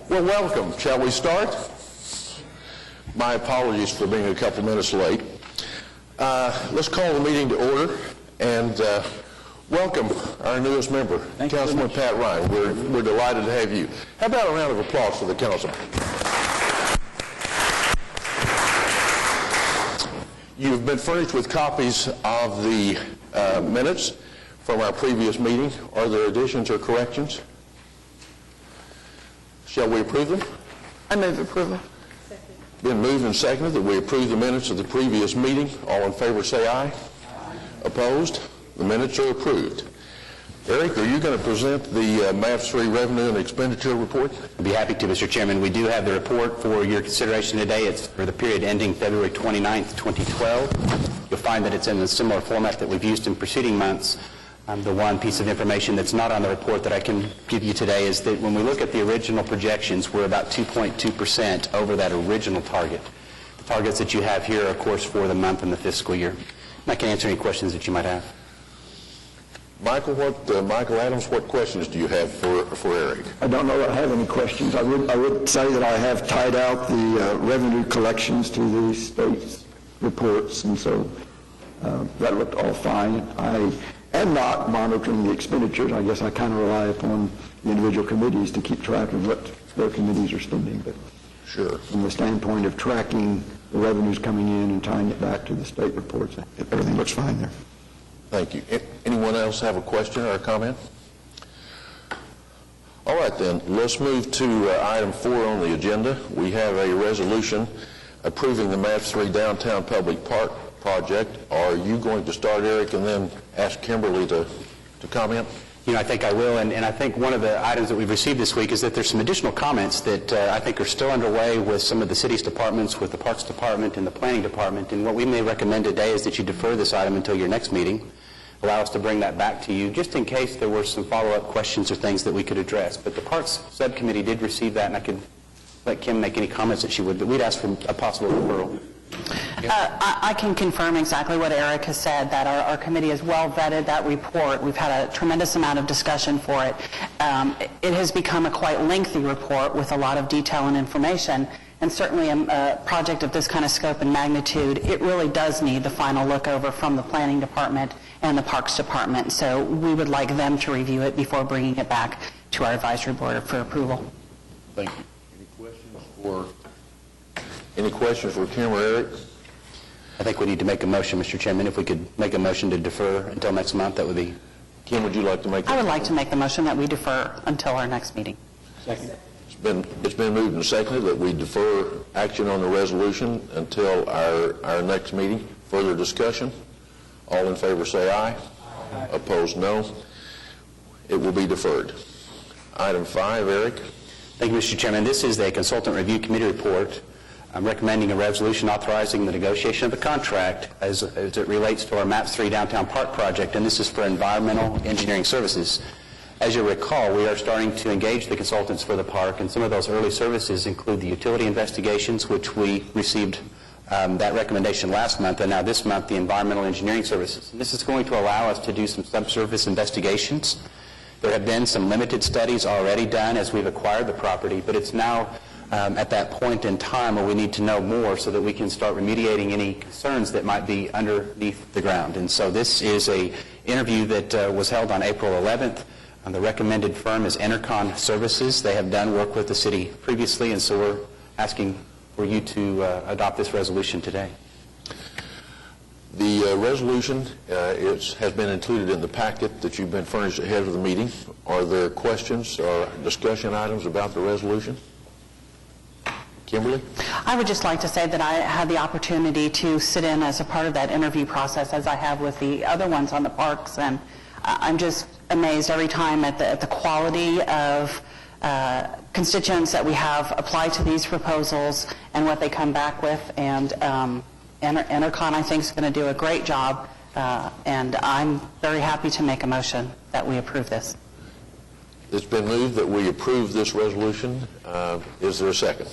Well, welcome. Shall we start? My apologies for being a couple minutes late. Let's call the meeting to order and welcome our newest member, Councilman Pat Ryan. We're delighted to have you. How about a round of applause for the council? You've been furnished with copies of the minutes from our previous meeting. Are there additions or corrections? Shall we approve them? I move approval. Been moved and seconded that we approve the minutes of the previous meeting. All in favor say aye. Opposed? The minutes are approved. Eric, are you going to present the MAPS 3 revenue and expenditure report? I'd be happy to, Mr. Chairman. We do have the report for your consideration today. It's for the period ending February 29th, 2012. You'll find that it's in a similar format that we've used in preceding months. The one piece of information that's not on the report that I can give you today is that when we look at the original projections, we're about 2.2% over that original target. The targets that you have here are, of course, for the month and the fiscal year. And I can answer any questions that you might have. Michael Adams, what questions do you have for Eric? I don't know that I have any questions. I would say that I have tied out the revenue collections to the state's reports, and so that looked all fine. I am not monitoring the expenditures. I guess I kind of rely upon the individual committees to keep track of what their committees are spending. But sure, from the standpoint of tracking the revenues coming in and tying it back to the state reports, everything looks fine there. Thank you. Anyone else have a question or a comment? All right, then. Let's move to item 4 on the agenda. We have a resolution approving the MAPS 3 Downtown Public Park project. Are you going to start, Eric, and then ask Kimberly to comment? I think I will, and I think one of the items that we've received this week is that there's some additional comments that I think are still underway with some of the city's departments, with the Parks Department and the Planning Department, and what we may recommend today is that you defer this item until your next meeting. Allow us to bring that back to you, just in case there were some follow-up questions or things that we could address. But the Parks Subcommittee did receive that, and I could let Kim make any comments that she would, but we'd ask for a possible referral. I can confirm exactly what Eric has said, that our committee has well vetted that report. We've had a tremendous amount of discussion for it. It has become a quite lengthy report with a lot of detail and information, and certainly a project of this kind of scope and magnitude, it really does need the final look over from the Planning Department and the Parks Department. So we would like them to review it before bringing it back to our advisory board for approval. Thank you. Any questions for Kim or Eric? I think we need to make a motion, Mr. Chairman. If we could make a motion to defer until next month, that would be... Kim, would you like to make that? I would like to make the motion that we defer until our next meeting. Second. It's been moved and seconded that we defer action on the resolution until our next meeting. Further discussion? All in favor say aye. Aye. Opposed, no. It will be deferred. Item 5, Eric. Thank you, Mr. Chairman. This is the Consultant Review Committee report. I'm recommending a resolution authorizing the negotiation of a contract as it relates to our MAPS 3 Downtown Park project, and this is for environmental engineering services. As you recall, we are starting to engage the consultants for the park, and some of those early services include the utility investigations, which we received that recommendation last month, and now this month the environmental engineering services. And this is going to allow us to do some subsurface investigations. There have been some limited studies already done as we've acquired the property, but it's now at that point in time where we need to know more so that we can start remediating any concerns that might be underneath the ground. And so this is an interview that was held on April 11th. The recommended firm is Enercon Services. They have done work with the city previously, and so we're asking for you to adopt this resolution today. The resolution has been included in the packet that you've been furnished ahead of the meeting. Are there questions or discussion items about the resolution? Kimberly? I would just like to say that I had the opportunity to sit in as a part of that interview process, as I have with the other ones on the parks, and I'm just amazed every time at the quality of constituents that we have apply to these proposals and what they come back with. And Enercon, I think, is going to do a great job, and I'm very happy to make a motion that we approve this. It's been moved that we approve this resolution. Is there a second?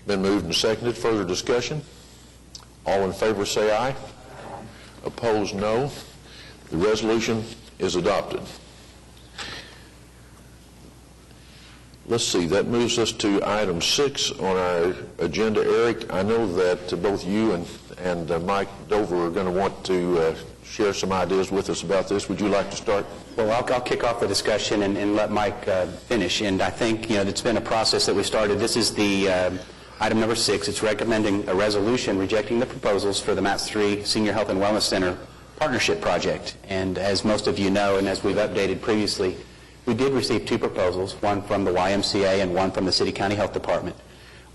Been moved and seconded. Further discussion? All in favor say aye. Opposed, no. The resolution is adopted. let's see, that moves us to item 6 on our agenda. Eric, I know that both you and Mike Dover are going to want to share some ideas with us about this. Would you like to start? Well, I'll kick off the discussion and let Mike finish. And I think, it's been a process that we started. This is the item number 6. It's recommending a resolution rejecting the proposals for the MAPS 3 Senior Health and Wellness Center Partnership Project. And as most of you know, and as we've updated previously, we did receive 2 proposals, one from the YMCA and one from the City County Health Department.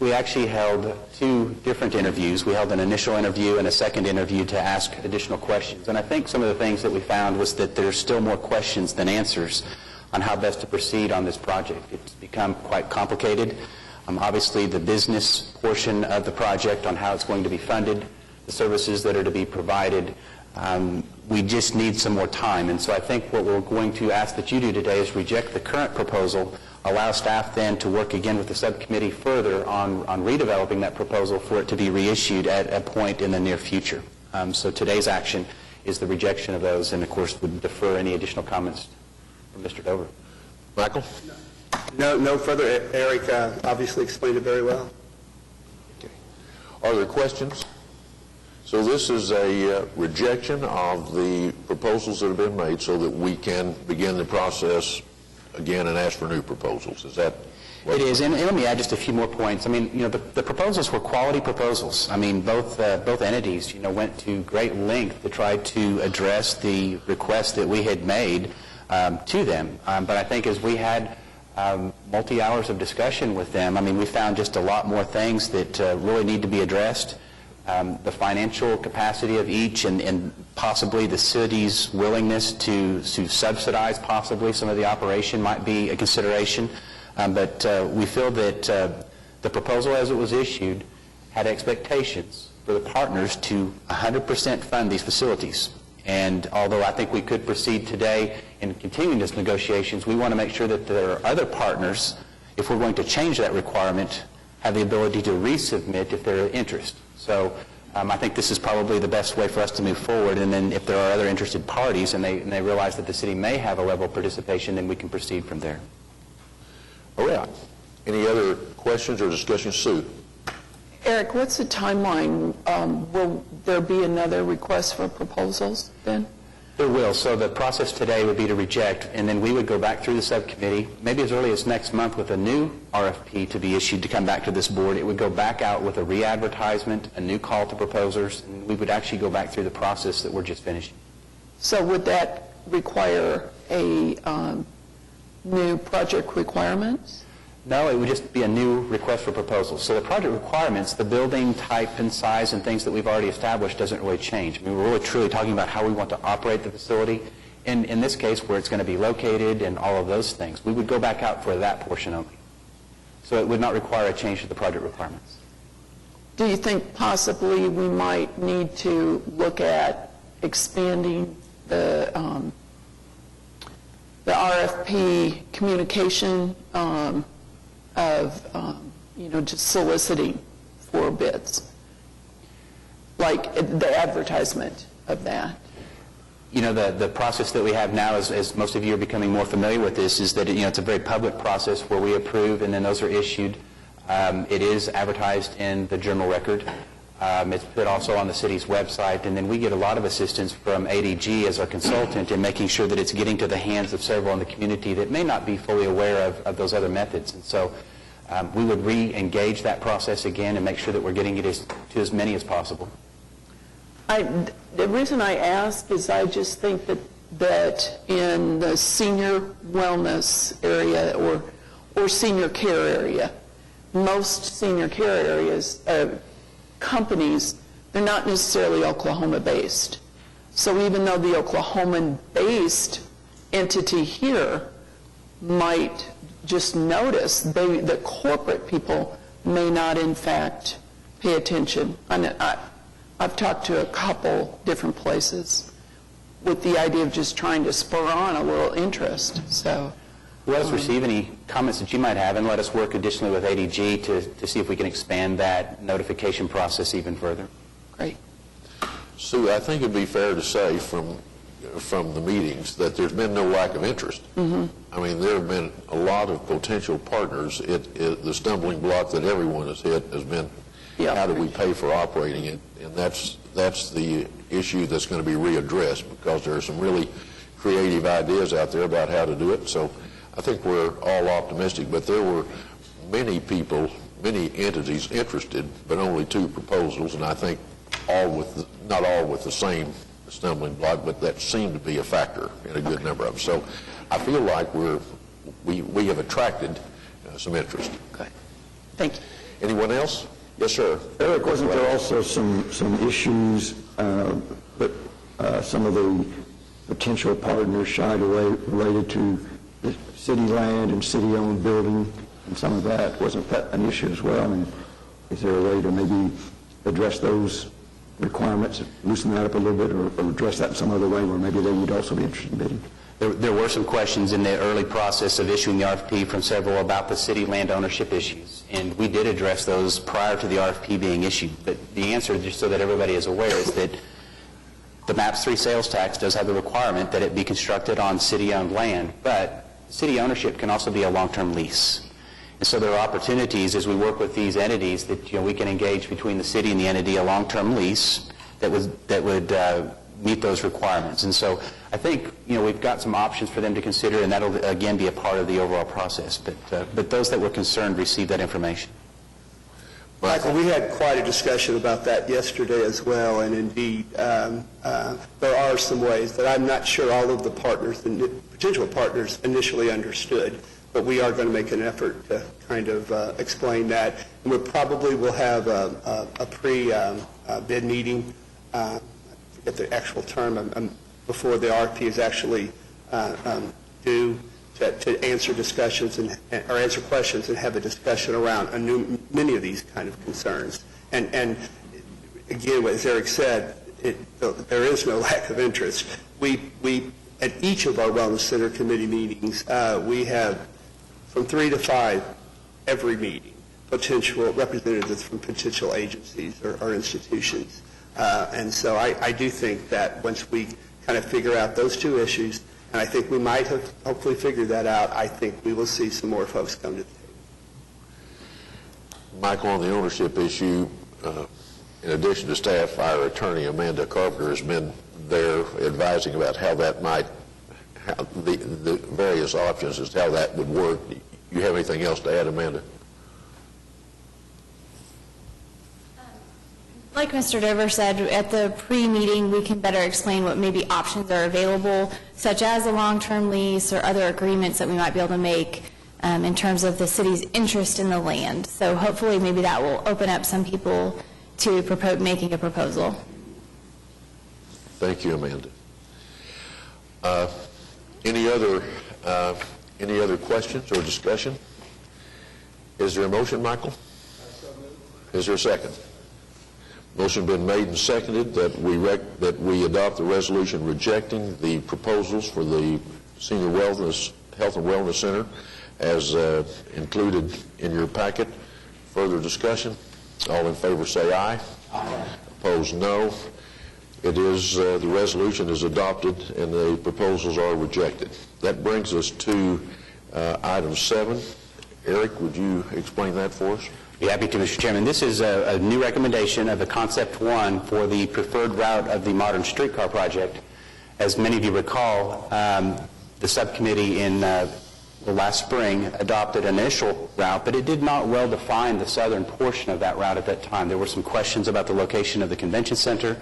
We actually held 2 different interviews. We held an initial interview and a second interview to ask additional questions. And I think some of the things that we found was that there's still more questions than answers on how best to proceed on this project. It's become quite complicated. Obviously, the business portion of the project on how it's going to be funded, the services that are to be provided, we just need some more time. And so I think what we're going to ask that you do today is reject the current proposal, allow staff then to work again with the subcommittee further on redeveloping that proposal for it to be reissued at a point in the near future. So today's action is the rejection of those, and of course would defer any additional comments from Mr. Dover. Michael? No further. Eric obviously explained it very well. Okay. Are there questions? So this is a rejection of the proposals that have been made so that we can begin the process again and ask for new proposals. Is that It is, and let me add just a few more points. I mean, the proposals were quality proposals. I mean, both entities, went to great length to try to address the request that we had made to them. But I think as we had multi-hours of discussion with them, I mean, we found just a lot more things that really need to be addressed. The financial capacity of each and possibly the city's willingness to subsidize possibly some of the operation might be a consideration. But we feel that the proposal as it was issued had expectations for the partners to 100% fund these facilities. And although I think we could proceed today in continuing these negotiations, we want to make sure that there are other partners, if we're going to change that requirement, have the ability to resubmit if they're interested. So I think this is probably the best way for us to move forward, and then if there are other interested parties and they realize that the city may have a level of participation, then we can proceed from there. all right? Any other questions or discussions? Sue? Eric, what's the timeline? Will there be another request for proposals then? There will. So the process today would be to reject, and then we would go back through the subcommittee, maybe as early as next month, with a new RFP to be issued to come back to this board. It would go back out with a re-advertisement, a new call to proposers, and we would actually go back through the process that we're just finishing. So would that require a new project requirements? No, it would just be a new request for proposals. So the project requirements, the building type and size and things that we've already established doesn't really change. I mean, we're really truly talking about how we want to operate the facility. In this case, where it's going to be located and all of those things, we would go back out for that portion only. So it would not require a change to the project requirements. Do you think possibly we might need to look at expanding the RFP communication just soliciting for bids, like the advertisement of that? The process that we have now, as most of you are becoming more familiar with this, is that it's a very public process where we approve and then those are issued. It is advertised in the Journal Record. It's put also on the city's website, and then we get a lot of assistance from ADG as our consultant in making sure that it's getting to the hands of several in the community that may not be fully aware of those other methods. And so we would re-engage that process again and make sure that we're getting it to as many as possible. The reason I ask is I just think that in the senior wellness area or senior care area, most senior care areas, companies, they're not necessarily Oklahoma-based. So even though the Oklahoman-based entity here might just notice, the corporate people may not, in fact, pay attention. I've talked to a couple different places with the idea of just trying to spur on a little interest. So let us receive any comments that you might have, and let us work additionally with ADG to see if we can expand that notification process even further. Great. Sue, I think it'd be fair to say from from the meetings that there's been no lack of interest. I mean, there have been a lot of potential partners. The stumbling block that everyone has hit has been, Yeah. how do we pay for operating it? And that's the issue that's going to be readdressed, because there are some really creative ideas out there about how to do it. So I think we're all optimistic, but there were many people, many entities interested, but only 2 proposals, and I think not all with the same stumbling block, but that seemed to be a factor in a good number of them. So I feel like we have attracted some interest. Good. Thank you. Anyone else? Yes, sir. Eric, wasn't there also some issues that some of the potential partners shied away related to the city land and city-owned building and some of that? Wasn't that an issue as well? And is there a way to maybe address those requirements, loosen that up a little bit, or address that in some other way where maybe they would also be interested in bidding? There were some questions in the early process of issuing the RFP from several about the city land ownership issues, and we did address those prior to the RFP being issued. But the answer, just so that everybody is aware, is that the MAPS 3 sales tax does have the requirement that it be constructed on city-owned land, but city ownership can also be a long-term lease. And so there are opportunities as we work with these entities that we can engage between the city and the entity a long-term lease that would meet those requirements. And so I think we've got some options for them to consider, and that'll again be a part of the overall process. But those that were concerned received that information. Michael, we had quite a discussion about that yesterday as well, and indeed, there are some ways that I'm not sure all of the partners, the potential partners, initially understood, but we are going to make an effort to kind of explain that. And we probably will have a pre-bid meeting, I forget the actual term, before the RFP is actually due, to answer discussions or answer questions and have a discussion around many of these kind of concerns. And again, as Eric said, there is no lack of interest. We at each of our Wellness Center committee meetings, we have from 3 to 5 every meeting, potential representatives from potential agencies or institutions. And so I do think that once we kind of figure out those 2 issues, and I think we might have hopefully figured that out, I think we will see some more folks come to the table. Michael, on the ownership issue, in addition to staff, our attorney, Amanda Carpenter, has been there advising about how that might, the various options as to how that would work. Do you have anything else to add, Amanda? Like Mr. Dover said, at the pre-meeting, we can better explain what maybe options are available, such as a long-term lease or other agreements that we might be able to make in terms of the city's interest in the land. So hopefully maybe that will open up some people to making a proposal. Thank you, Amanda. Any other questions or discussion? Is there a motion, Michael? Is there a second? Motion been made and seconded that we adopt the resolution rejecting the proposals for the Senior Health and Wellness Center as included in your packet. Further discussion? All in favor say aye. Aye. Opposed, no. It is, the resolution is adopted and the proposals are rejected. That brings us to item 7. Eric, would you explain that for us? Be happy to, Mr. Chairman. This is a new recommendation of the Concept 1 for the preferred route of the modern streetcar project. As many of you recall, the subcommittee in the last spring adopted an initial route, but it did not well define the southern portion of that route at that time. There were some questions about the location of the convention center,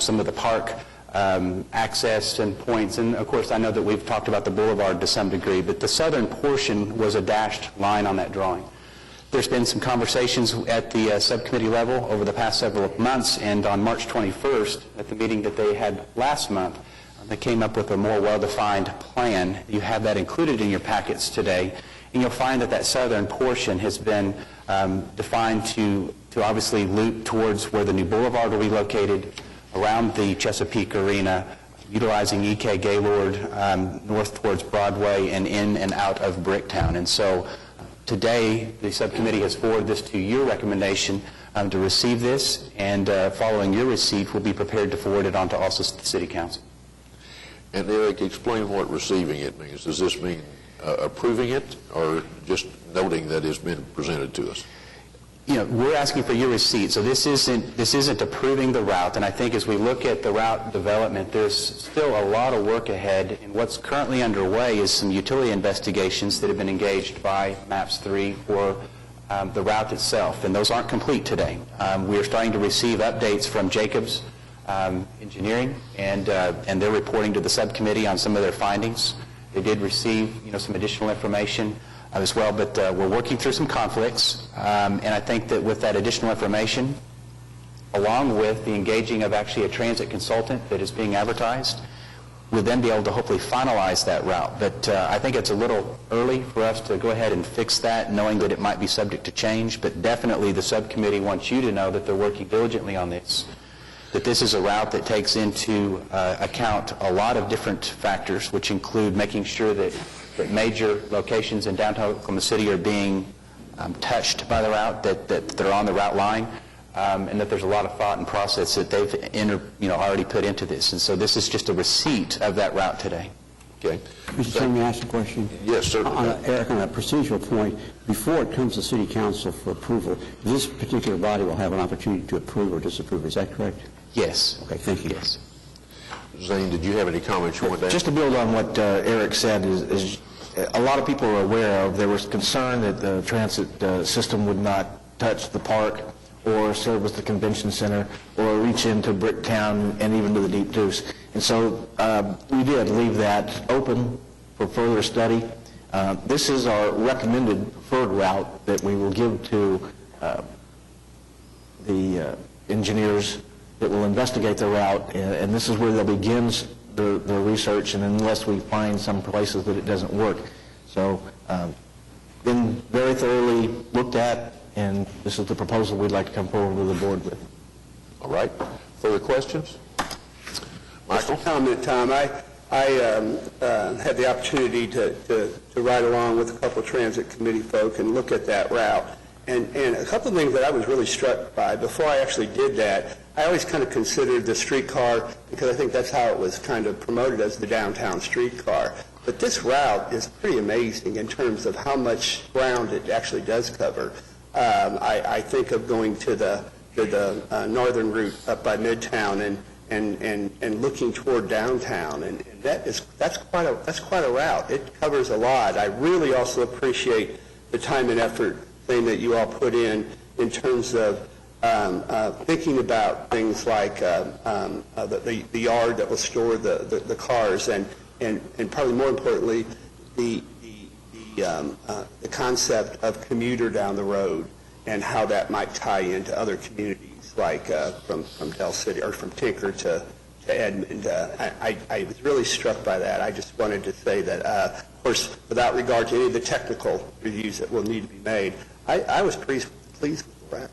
some of the park access and points, and of course I know that we've talked about the boulevard to some degree, but the southern portion was a dashed line on that drawing. There's been some conversations at the subcommittee level over the past several months, and on March 21st, at the meeting that they had last month, they came up with a more well-defined plan. You have that included in your packets today, and you'll find that southern portion has been defined to obviously loop towards where the new boulevard will be located, around the Chesapeake Arena, utilizing E.K. Gaylord north towards Broadway and in and out of Bricktown. And so today, the subcommittee has forwarded this to your recommendation to receive this, and following your receipt, we'll be prepared to forward it on to also the City Council. And Eric, explain what receiving it means. Does this mean approving it, or just noting that it's been presented to us? We're asking for your receipt, so this isn't approving the route, and I think as we look at the route development, there's still a lot of work ahead, and what's currently underway is some utility investigations that have been engaged by MAPS 3 for the route itself, and those aren't complete today. We are starting to receive updates from Jacobs Engineering, and they're reporting to the subcommittee on some of their findings. They did receive, some additional information as well, but we're working through some conflicts, and I think that with that additional information, along with the engaging of actually a transit consultant that is being advertised, we'll then be able to hopefully finalize that route. But I think it's a little early for us to go ahead and fix that, knowing that it might be subject to change, but definitely the subcommittee wants you to know that they're working diligently on this, that this is a route that takes into account a lot of different factors, which include making sure that major locations in downtown Oklahoma City are being touched by the route, that they're on the route line, and that there's a lot of thought and process that they've already put into this. And so this is just a receipt of that route today. Okay. Mr. Chairman, may I ask a question? Yes, certainly. Eric, on a procedural point, before it comes to City Council for approval, this particular body will have an opportunity to approve or disapprove. Is that correct? Yes. Okay, thank you. Yes. Zane, did you have any comments you want to add? Just to build on what Eric said, is a lot of people are aware of, there was concern that the transit system would not touch the park or service the convention center or reach into Bricktown and even to the Deep Deuce. And so we did leave that open for further study. This is our recommended preferred route that we will give to the engineers that will investigate the route, and this is where they'll begin the research, and unless we find some places that it doesn't work. So been very thoroughly looked at, and this is the proposal we'd like to come forward with the board with. All right. Further questions? Michael? Just a comment, Tom. I had the opportunity to ride along with a couple of transit committee folk and look at that route. And a couple of things that I was really struck by, before I actually did that, I always kind of considered the streetcar, because I think that's how it was kind of promoted, as the downtown streetcar. But this route is pretty amazing in terms of how much ground it actually does cover. I think of going to the northern route up by Midtown and looking toward downtown, and that's quite a route. It covers a lot. I really also appreciate the time and effort thing that you all put in terms of thinking about things like the yard that will store the cars, and probably more importantly, the concept of commuter down the road and how that might tie into other communities, like from Del City or from Tinker to Edmond. I was really struck by that. I just wanted to say that, of course, without regard to any of the technical reviews that will need to be made, I was pleased with the route.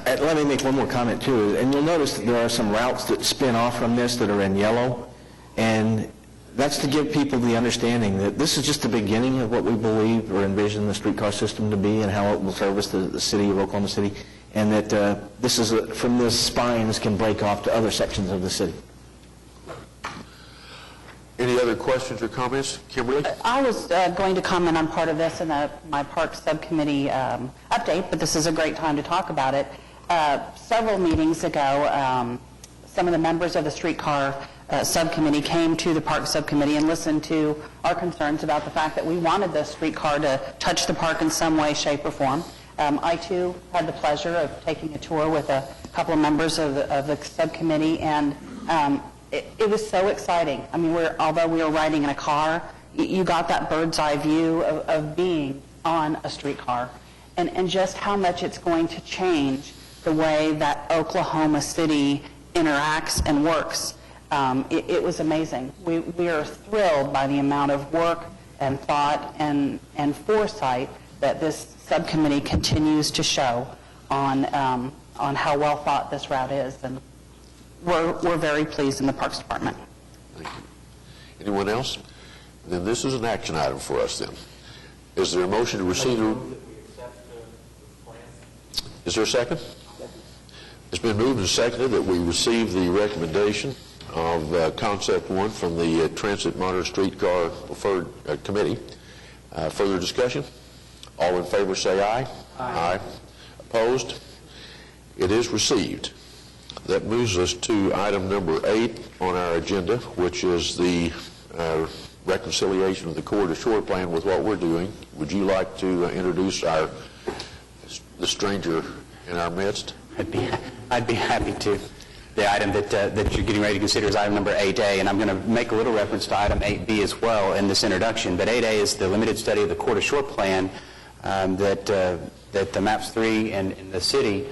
Let me make one more comment, too. And you'll notice that there are some routes that spin off from this that are in yellow, and that's to give people the understanding that this is just the beginning of what we believe or envision the streetcar system to be and how it will service the city of Oklahoma City, and that this is from this spine, this can break off to other sections of the city. Any other questions or comments? Kimberly? I was going to comment on part of this in my Parks Subcommittee update, but this is a great time to talk about it. Several meetings ago, some of the members of the streetcar subcommittee came to the Parks Subcommittee and listened to our concerns about the fact that we wanted the streetcar to touch the park in some way, shape, or form. I, too, had the pleasure of taking a tour with a couple of members of the subcommittee, and it was so exciting. I mean, although we were riding in a car, you got that bird's eye view of being on a streetcar, and just how much it's going to change the way that Oklahoma City interacts and works. It was amazing. We are thrilled by the amount of work and thought and foresight that this subcommittee continues to show on how well thought this route is, and we're very pleased in the Parks Department. Thank you. Anyone else? Then this is an action item for us then. Is there a motion to receive the... Is there a second? It's been moved and seconded that we receive the recommendation of Concept 1 from the Transit Modern Streetcar Preferred Committee. Further discussion? All in favor say aye. Aye. Opposed? It is received. That moves us to item number 8 on our agenda, which is the reconciliation of the Core-to-Shore plan with what we're doing. Would you like to introduce the stranger in our midst? I'd be happy to. The item that you're getting ready to consider is item number 8A, and I'm going to make a little reference to item 8B as well in this introduction. But 8A is the limited study of the Core-to-Shore plan that the MAPS 3 and the city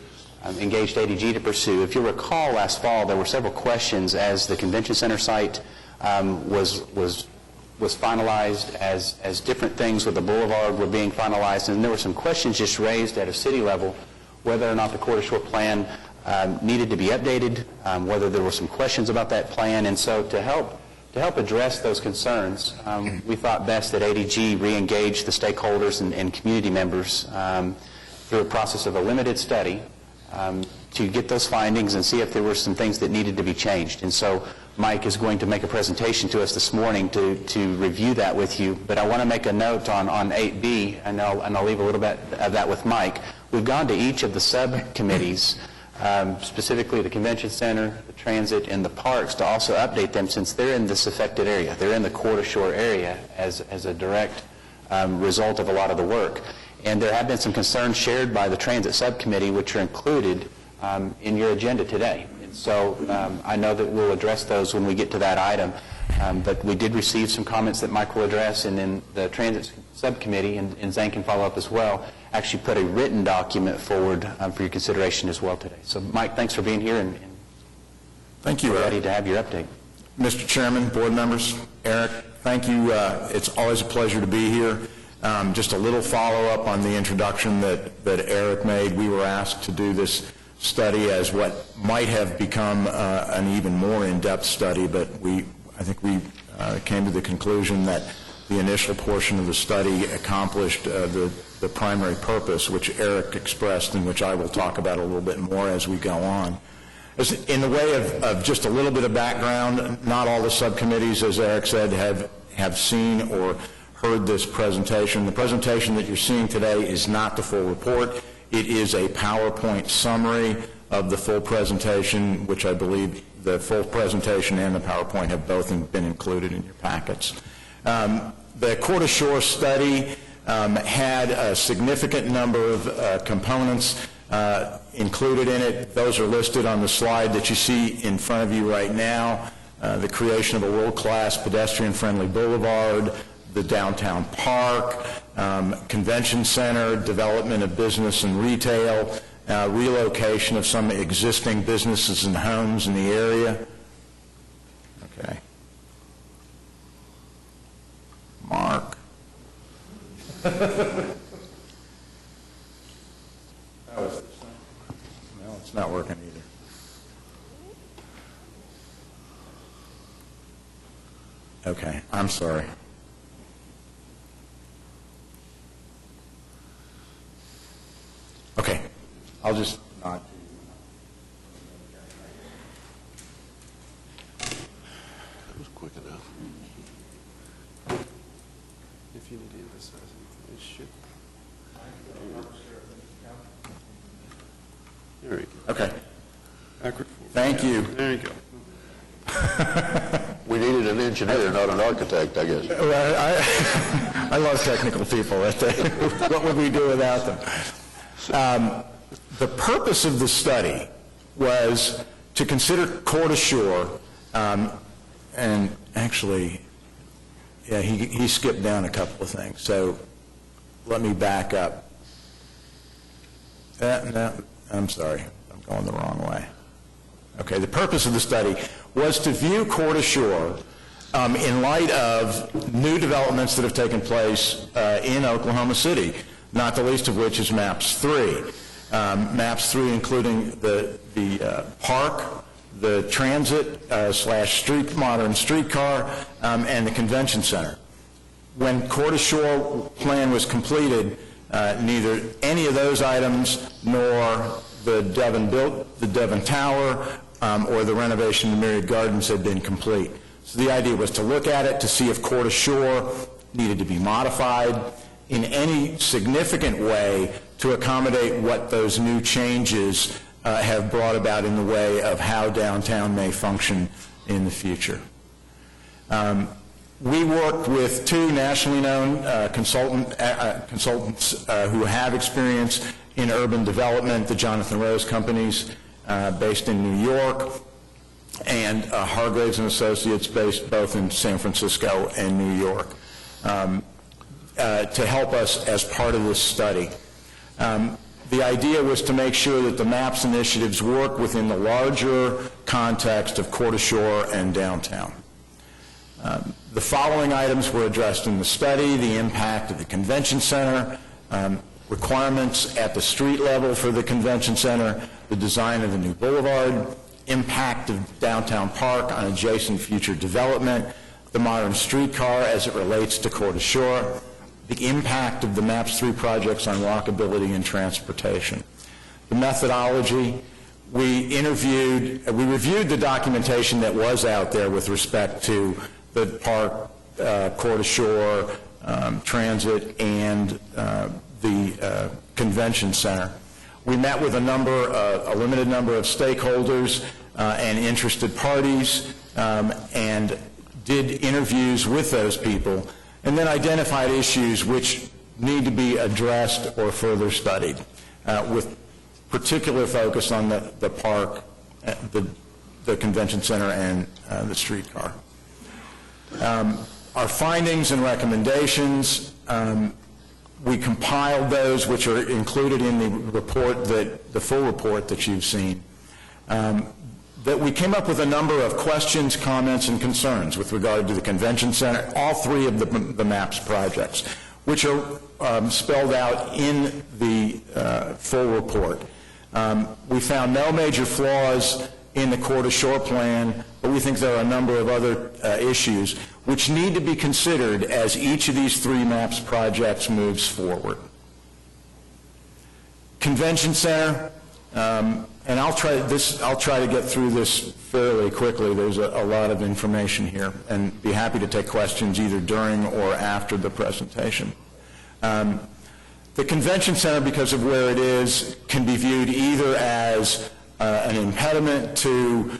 engaged ADG to pursue. If you recall, last fall there were several questions as the convention center site was finalized, as different things with the boulevard were being finalized, and there were some questions just raised at a city level whether or not the Core-to-Shore plan needed to be updated, whether there were some questions about that plan. And so to help address those concerns, we thought best that ADG re-engage the stakeholders and community members through a process of a limited study to get those findings and see if there were some things that needed to be changed. And so Mike is going to make a presentation to us this morning to review that with you. But I want to make a note on 8B, and I'll leave a little bit of that with Mike. We've gone to each of the subcommittees, specifically the convention center, the transit, and the parks, to also update them since they're in this affected area. They're in the Core-to-Shore area as a direct result of a lot of the work. And there have been some concerns shared by the transit subcommittee, which are included in your agenda today. And so I know that we'll address those when we get to that item. But we did receive some comments that Mike will address, and then the transit subcommittee, and Zane can follow up as well, actually put a written document forward for your consideration as well today. So Mike, thanks for being here, and thank you, we're ready to have your update. Mr. Chairman, board members, Eric, thank you. It's always a pleasure to be here. Just a little follow-up on the introduction that Eric made. We were asked to do this study as what might have become an even more in-depth study, but I think we came to the conclusion that the initial portion of the study accomplished the primary purpose, which Eric expressed and which I will talk about a little bit more as we go on. In the way of just a little bit of background, not all the subcommittees, as Eric said, have seen or heard this presentation. The presentation that you're seeing today is not the full report. It is a PowerPoint summary of the full presentation, which I believe the full presentation and the PowerPoint have both been included in your packets. The Core-to-Shore study had a significant number of components included in it. Those are listed on the slide that you see in front of you right now. The creation of a world-class pedestrian-friendly boulevard, the downtown park, convention center, development of business and retail, relocation of some existing businesses and homes in the area. Okay. Mark. No, it's not working either. Okay, I'm sorry. Okay, I'll just nod. That was quick enough. If you need to emphasize it, it should. There you go. Okay, Backward, forward. thank you. There you go. We needed an engineer, not an architect, I guess. Well, I love technical people. What would we do without them? The purpose of the study was to consider Core-to-Shore, and actually, yeah, he skipped down a couple of things, so let me back up. No, I'm sorry, I'm going the wrong way. Okay, the purpose of the study was to view Core-to-Shore in light of new developments that have taken place in Oklahoma City, not the least of which is MAPS 3. MAPS 3 including the park, the transit / modern streetcar, and the convention center. When Core-to-Shore plan was completed, neither any of those items nor the Devon Tower or the renovation of the Myriad Gardens had been complete. So the idea was to look at it to see if Court Shore needed to be modified in any significant way to accommodate what those new changes have brought about in the way of how downtown may function in the future. We worked with two nationally known consultants who have experience in urban development, the Jonathan Rose Companies based in New York, and Hargraves and Associates based both in San Francisco and New York, to help us as part of this study. The idea was to make sure that the MAPS initiatives work within the larger context of Court Shore and downtown. The following items were addressed in the study: the impact of the convention center, requirements at the street level for the convention center, the design of the new boulevard, impact of downtown park on adjacent future development, the modern streetcar as it relates to Court Shore, the impact of the MAPS 3 projects on walkability and transportation. The methodology, we reviewed the documentation that was out there with respect to the park, Court Shore, transit, and the convention center. We met with a limited number of stakeholders and interested parties, and did interviews with those people, and then identified issues which need to be addressed or further studied, with particular focus on the park, the convention center, and the streetcar. Our findings and recommendations, we compiled those, which are included in the report, the full report that you've seen. That we came up with a number of questions, comments, and concerns with regard to the convention center, all three of the MAPS projects, which are spelled out in the full report. We found no major flaws in the Court Shore plan, but we think there are a number of other issues which need to be considered as each of these three MAPS projects moves forward. Convention center, and I'll try to get through this fairly quickly. There's a lot of information here, and be happy to take questions either during or after the presentation. The convention center, because of where it is, can be viewed either as an impediment to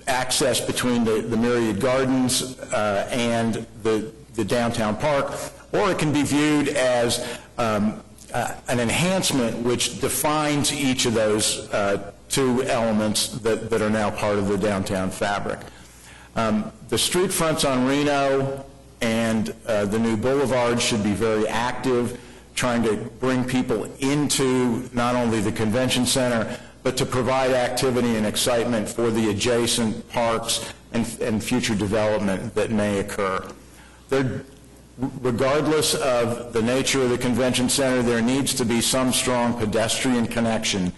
access between the Myriad Gardens and the downtown park, or it can be viewed as an enhancement which defines each of those two elements that are now part of the downtown fabric. The street fronts on Reno and the new boulevard should be very active, trying to bring people into not only the convention center, but to provide activity and excitement for the adjacent parks and future development that may occur. Regardless of the nature of the convention center, there needs to be some strong pedestrian connection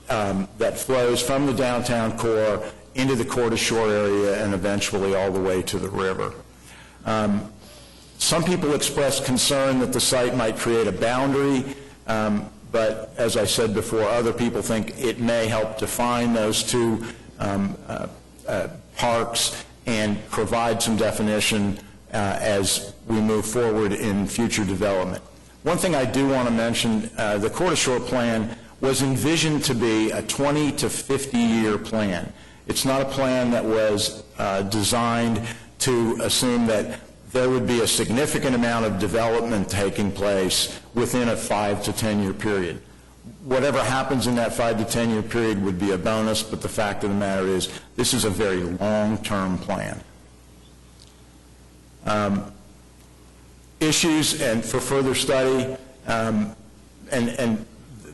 that flows from the downtown core into the Court Shore area and eventually all the way to the river. Some people expressed concern that the site might create a boundary, but as I said before, other people think it may help define those two parks and provide some definition as we move forward in future development. One thing I do want to mention, the Court Shore plan was envisioned to be a 20 to 50-year plan. It's not a plan that was designed to assume that there would be a significant amount of development taking place within a 5 to 10-year period. Whatever happens in that 5 to 10-year period would be a bonus, but the fact of the matter is this is a very long-term plan. Issues and for further study, and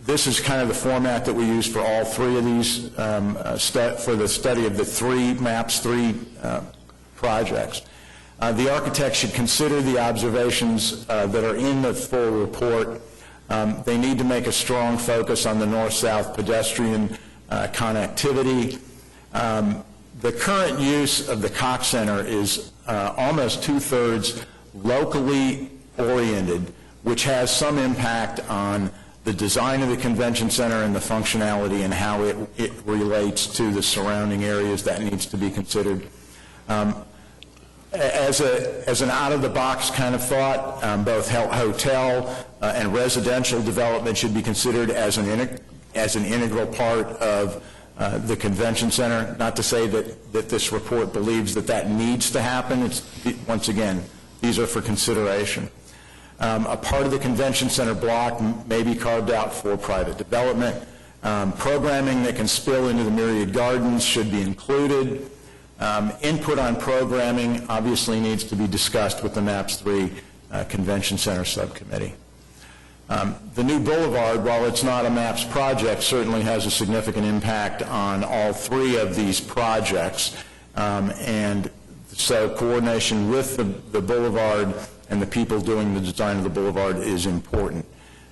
this is kind of the format that we use for all three of these, for the study of the three MAPS 3 projects. The architect should consider the observations that are in the full report. They need to make a strong focus on the north-south pedestrian connectivity. The current use of the Cox Center is almost two-thirds locally oriented, which has some impact on the design of the convention center and the functionality and how it relates to the surrounding areas, that needs to be considered. As an out-of-the-box kind of thought, both hotel and residential development should be considered as an integral part of the convention center. Not to say that this report believes that needs to happen. Once again, these are for consideration. A part of the convention center block may be carved out for private development. Programming that can spill into the Myriad Gardens should be included. Input on programming obviously needs to be discussed with the MAPS 3 Convention Center Subcommittee. The new boulevard, while it's not a MAPS project, certainly has a significant impact on all three of these projects, and so coordination with the boulevard and the people doing the design of the boulevard is important.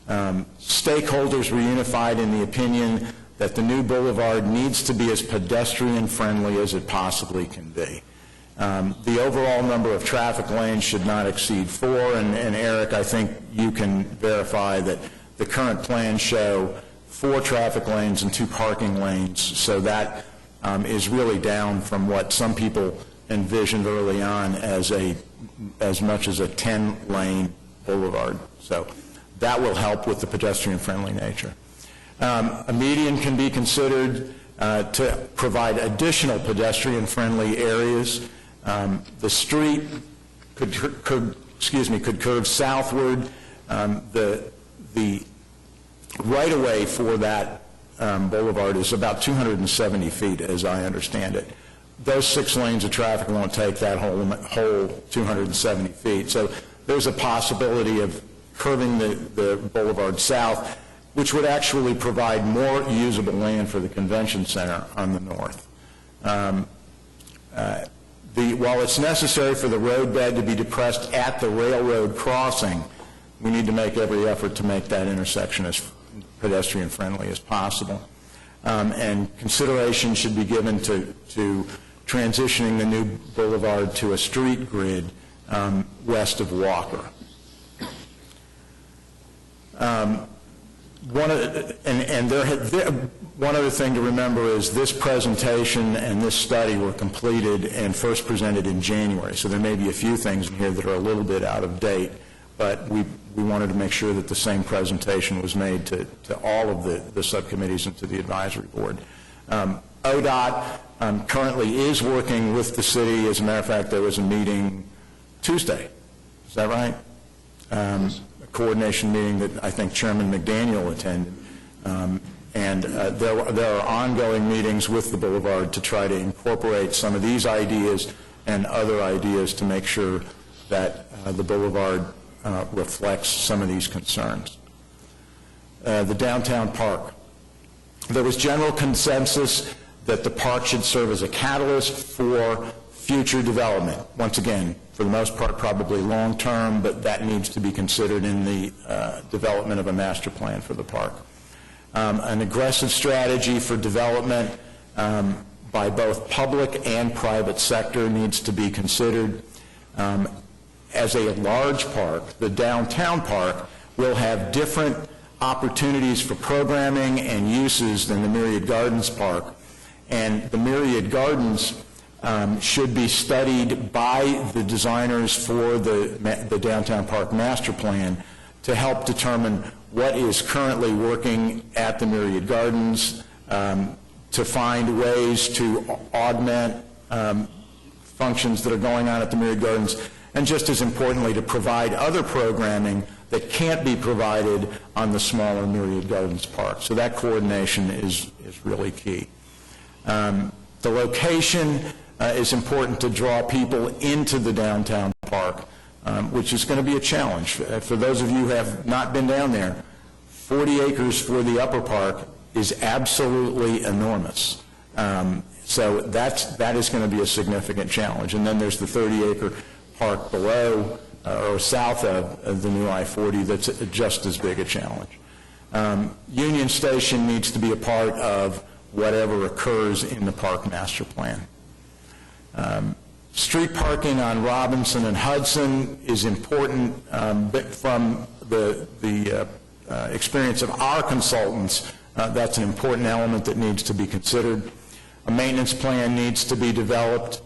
Stakeholders were unified in the opinion that the new boulevard needs to be as pedestrian-friendly as it possibly can be. The overall number of traffic lanes should not exceed 4, and Eric, I think you can verify that the current plans show 4 traffic lanes and 2 parking lanes, so that is really down from what some people envisioned early on as much as a 10-lane boulevard. So that will help with the pedestrian-friendly nature. A median can be considered to provide additional pedestrian-friendly areas. The street could curve southward. The right-of-way for that boulevard is about 270 feet, as I understand it. Those 6 lanes of traffic won't take that whole 270 feet. So there's a possibility of curving the boulevard south, which would actually provide more usable land for the convention center on the north. While it's necessary for the roadbed to be depressed at the railroad crossing, we need to make every effort to make that intersection as pedestrian-friendly as possible. And consideration should be given to transitioning the new boulevard to a street grid west of Walker. One other thing to remember is this presentation and this study were completed and first presented in January, so there may be a few things in here that are a little bit out of date, but we wanted to make sure that the same presentation was made to all of the subcommittees and to the advisory board. ODOT currently is working with the city. As a matter of fact, there was a meeting Tuesday. Is that right? A coordination meeting that I think Chairman McDaniel attended. And there are ongoing meetings with the boulevard to try to incorporate some of these ideas and other ideas to make sure that the boulevard reflects some of these concerns. The downtown park. There was general consensus that the park should serve as a catalyst for future development. Once again, for the most part, probably long-term, but that needs to be considered in the development of a master plan for the park. An aggressive strategy for development by both public and private sector needs to be considered. As a large park, the downtown park will have different opportunities for programming and uses than the Myriad Gardens Park. And the Myriad Gardens should be studied by the designers for the Downtown Park Master Plan to help determine what is currently working at the Myriad Gardens, to find ways to augment functions that are going on at the Myriad Gardens, and just as importantly, to provide other programming that can't be provided on the smaller Myriad Gardens Park. So that coordination is really key. The location is important to draw people into the downtown park, which is going to be a challenge. For those of you who have not been down there, 40 acres for the upper park is absolutely enormous. So that is going to be a significant challenge. And then there's the 30-acre park below or south of the new I-40 that's just as big a challenge. Union Station needs to be a part of whatever occurs in the park master plan. Street parking on Robinson and Hudson is important from the experience of our consultants, that's an important element that needs to be considered. A maintenance plan needs to be developed.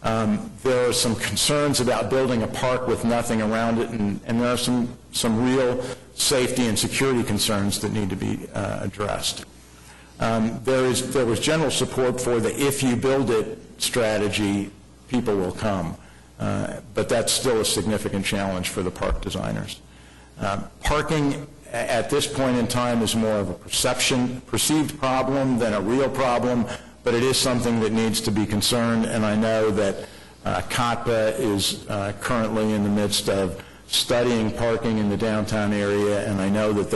There are some concerns about building a park with nothing around it, and there are some real safety and security concerns that need to be addressed. There was general support for the if you build it strategy, people will come, but that's still a significant challenge for the park designers. Parking at this point in time is more of a perceived problem than a real problem, but it is something that needs to be concerned, and I know that COTPA is currently in the midst of studying parking in the downtown area, and I know that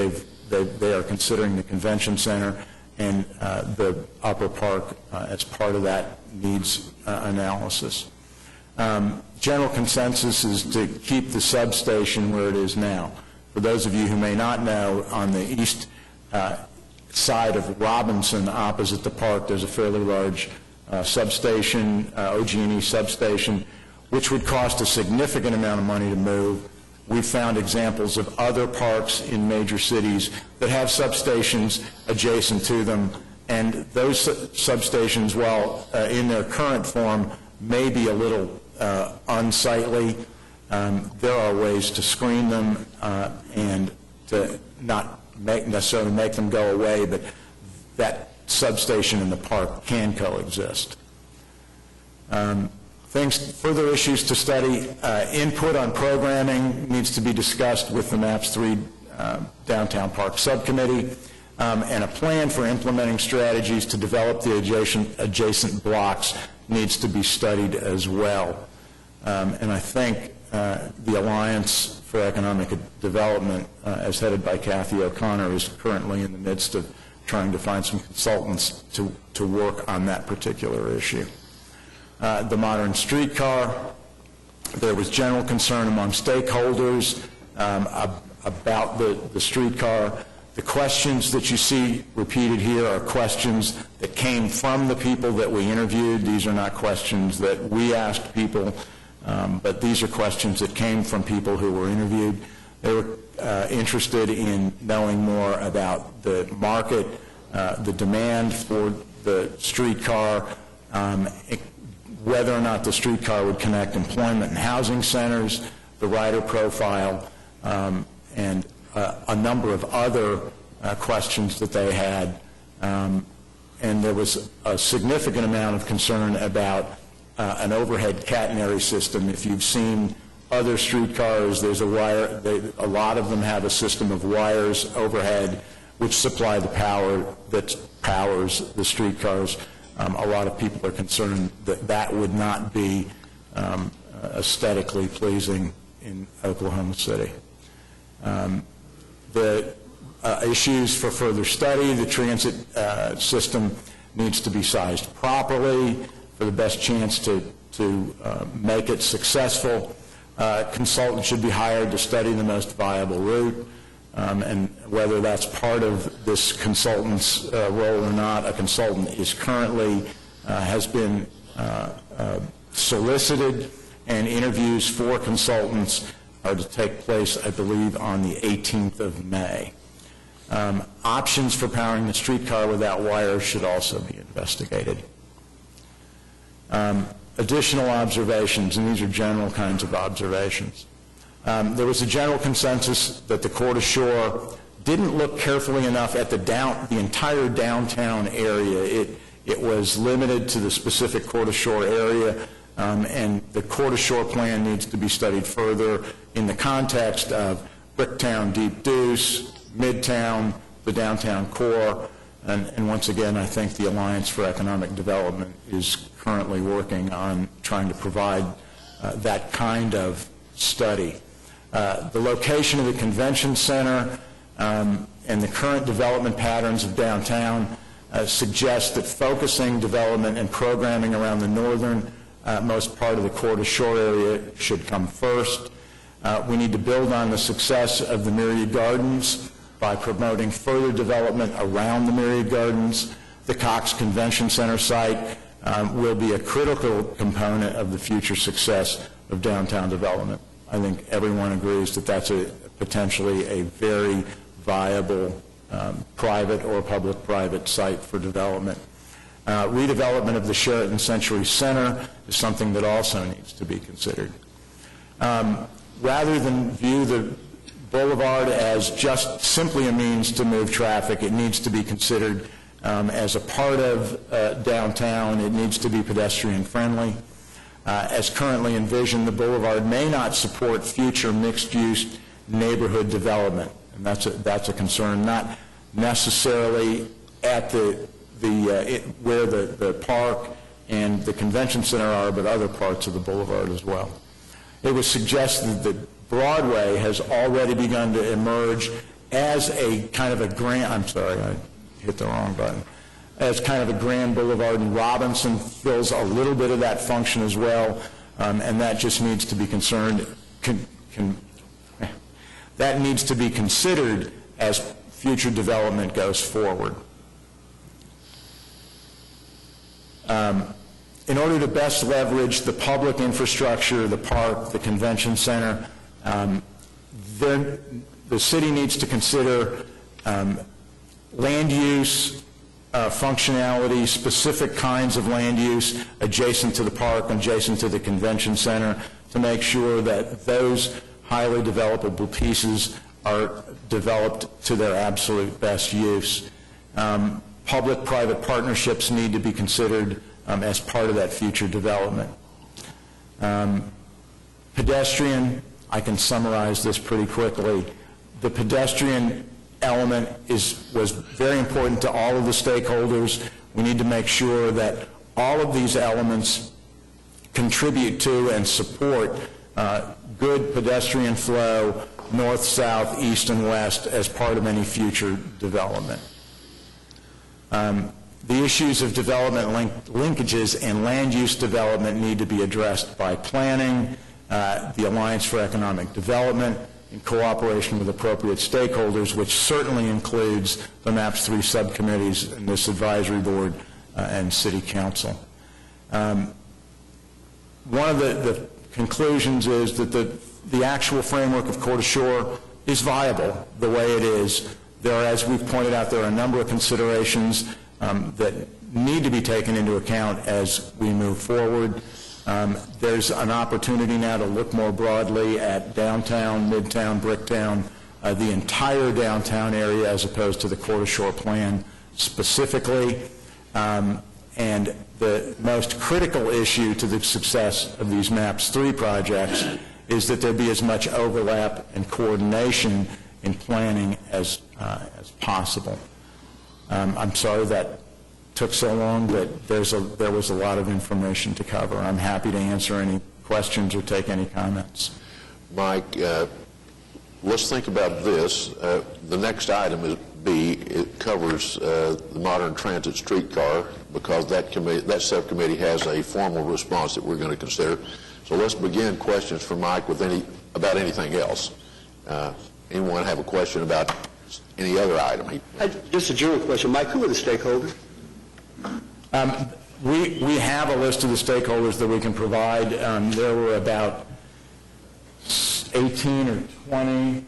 they are considering the convention center and the upper park as part of that needs analysis. General consensus is to keep the substation where it is now. For those of you who may not know, on the east side of Robinson, opposite the park, there's a fairly large substation, OG&E substation, which would cost a significant amount of money to move. We've found examples of other parks in major cities that have substations adjacent to them, and those substations, while in their current form, may be a little unsightly. There are ways to screen them and to not necessarily make them go away, but that substation in the park can coexist. Further issues to study, input on programming needs to be discussed with the MAPS 3 Downtown Park Subcommittee, and a plan for implementing strategies to develop the adjacent blocks needs to be studied as well. And I think the Alliance for Economic Development, as headed by Kathy O'Connor, is currently in the midst of trying to find some consultants to work on that particular issue. The modern streetcar, there was general concern among stakeholders about the streetcar. The questions that you see repeated here are questions that came from the people that we interviewed. These are not questions that we asked people, but these are questions that came from people who were interviewed. They were interested in knowing more about the market, the demand for the streetcar, whether or not the streetcar would connect employment and housing centers, the rider profile, and a number of other questions that they had. And there was a significant amount of concern about an overhead catenary system. If you've seen other streetcars, there's a wire, a lot of them have a system of wires overhead which supply the power that powers the streetcars. A lot of people are concerned that that would not be aesthetically pleasing in Oklahoma City. The issues for further study, the transit system needs to be sized properly for the best chance to make it successful. Consultants should be hired to study the most viable route, and whether that's part of this consultant's role or not, a consultant is currently, has been solicited, and interviews for consultants are to take place, I believe, on the 18th of May. Options for powering the streetcar without wires should also be investigated. Additional observations, and these are general kinds of observations. There was a general consensus that the Court Ashore didn't look carefully enough at the entire downtown area. It was limited to the specific Court Ashore area, and the Court Ashore plan needs to be studied further in the context of Bricktown, Deep Deuce, Midtown, the downtown core, and once again, I think the Alliance for Economic Development is currently working on trying to provide that kind of study. The location of the convention center and the current development patterns of downtown suggest that focusing development and programming around the northern most part of the Court Ashore area should come first. We need to build on the success of the Myriad Gardens by promoting further development around the Myriad Gardens. The Cox Convention Center site will be a critical component of the future success of downtown development. I think everyone agrees that that's potentially a very viable private or public-private site for development. Redevelopment of the Sheraton Century Center is something that also needs to be considered. Rather than view the boulevard as just simply a means to move traffic, it needs to be considered as a part of downtown. It needs to be pedestrian-friendly. As currently envisioned, the boulevard may not support future mixed-use neighborhood development, and that's a concern, not necessarily at where the park and the convention center are, but other parts of the boulevard as well. It was suggested that Broadway has already begun to emerge as a kind of a grand, I'm sorry, I hit the wrong button, as kind of a grand boulevard, and Robinson fills a little bit of that function as well, and that just needs to be that needs to be considered as future development goes forward. In order to best leverage the public infrastructure, the park, the convention center, the city needs to consider land use, functionality, specific kinds of land use adjacent to the park, adjacent to the convention center, to make sure that those highly developable pieces are developed to their absolute best use. Public-private partnerships need to be considered as part of that future development. Pedestrian, I can summarize this pretty quickly. The pedestrian element was very important to all of the stakeholders. We need to make sure that all of these elements contribute to and support good pedestrian flow north, south, east, and west as part of any future development. The issues of development linkages and land use development need to be addressed by planning, the Alliance for Economic Development, in cooperation with appropriate stakeholders, which certainly includes the MAPS 3 subcommittees and this advisory board and city council. One of the conclusions is that the actual framework of Court Shore is viable the way it is. There are, as we've pointed out, there are a number of considerations that need to be taken into account as we move forward. There's an opportunity now to look more broadly at downtown, midtown, Bricktown, the entire downtown area as opposed to the Court Shore plan specifically. And the most critical issue to the success of these MAPS 3 projects is that there be as much overlap and coordination in planning as possible. I'm sorry that took so long, but there was a lot of information to cover. I'm happy to answer any questions or take any comments. Mike, let's think about this. The next item is B. It covers the modern transit streetcar, because that subcommittee has a formal response that we're going to consider. So let's begin questions for Mike about anything else. Anyone have a question about any other item? Just a general question. Mike, who are the stakeholders? We have a list of the stakeholders that we can provide. There were about 18 or 20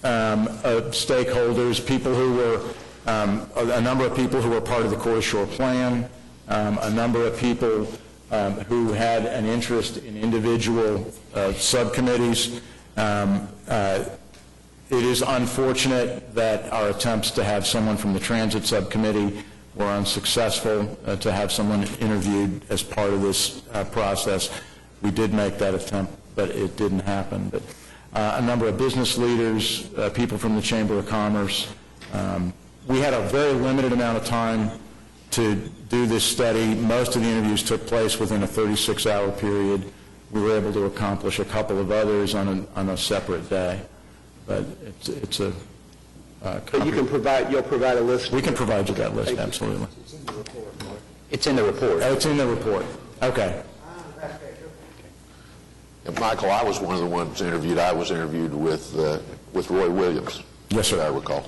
stakeholders, people who were, a number of people who were part of the Court Shore plan, a number of people who had an interest in individual subcommittees. It is unfortunate that our attempts to have someone from the transit subcommittee were unsuccessful, to have someone interviewed as part of this process. We did make that attempt, but it didn't happen. But a number of business leaders, people from the Chamber of Commerce. We had a very limited amount of time to do this study. Most of the interviews took place within a 36-hour period. We were able to accomplish a couple of others on a separate day. But it's a But you'll provide a list? We can provide you that list, absolutely. It's in the report. Oh, it's in the report. Okay. And Michael, I was one of the ones interviewed. I was interviewed with Roy Williams. Yes, sir. I recall.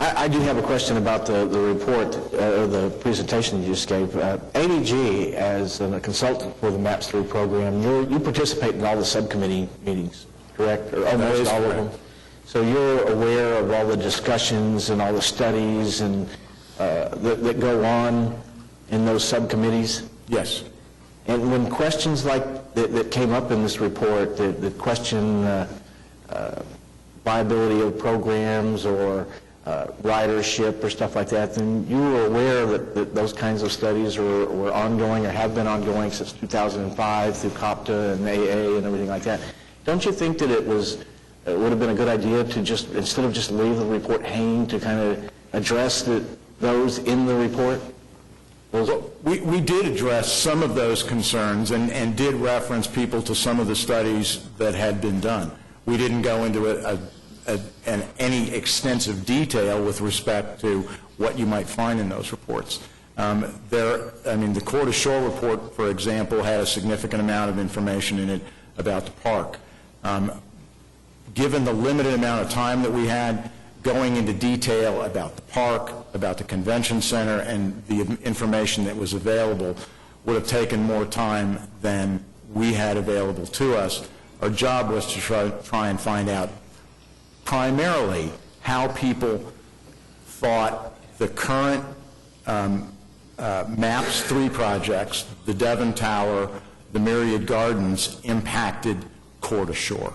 I do have a question about the report, or the presentation you just gave. ADG, as a consultant for the MAPS 3 program, you participate in all the subcommittee meetings, correct? Or almost all of them? So you're aware of all the discussions and all the studies and that go on in those subcommittees? Yes. And when questions like that came up in this report, that question viability of programs or ridership or stuff like that, then you were aware that those kinds of studies were ongoing or have been ongoing since 2005 through COPTA and AA and everything like that. Don't you think that it would have been a good idea to just, instead of just leave the report hanging, to kind of address those in the report? We did address some of those concerns and did reference people to some of the studies that had been done. We didn't go into any extensive detail with respect to what you might find in those reports. The Court Ashore report, for example, had a significant amount of information in it about the park. Given the limited amount of time that we had, going into detail about the park, about the convention center, and the information that was available would have taken more time than we had available to us. Our job was to try and find out primarily how people thought the current MAPS 3 projects, the Devon Tower, the Myriad Gardens, impacted Court Ashore.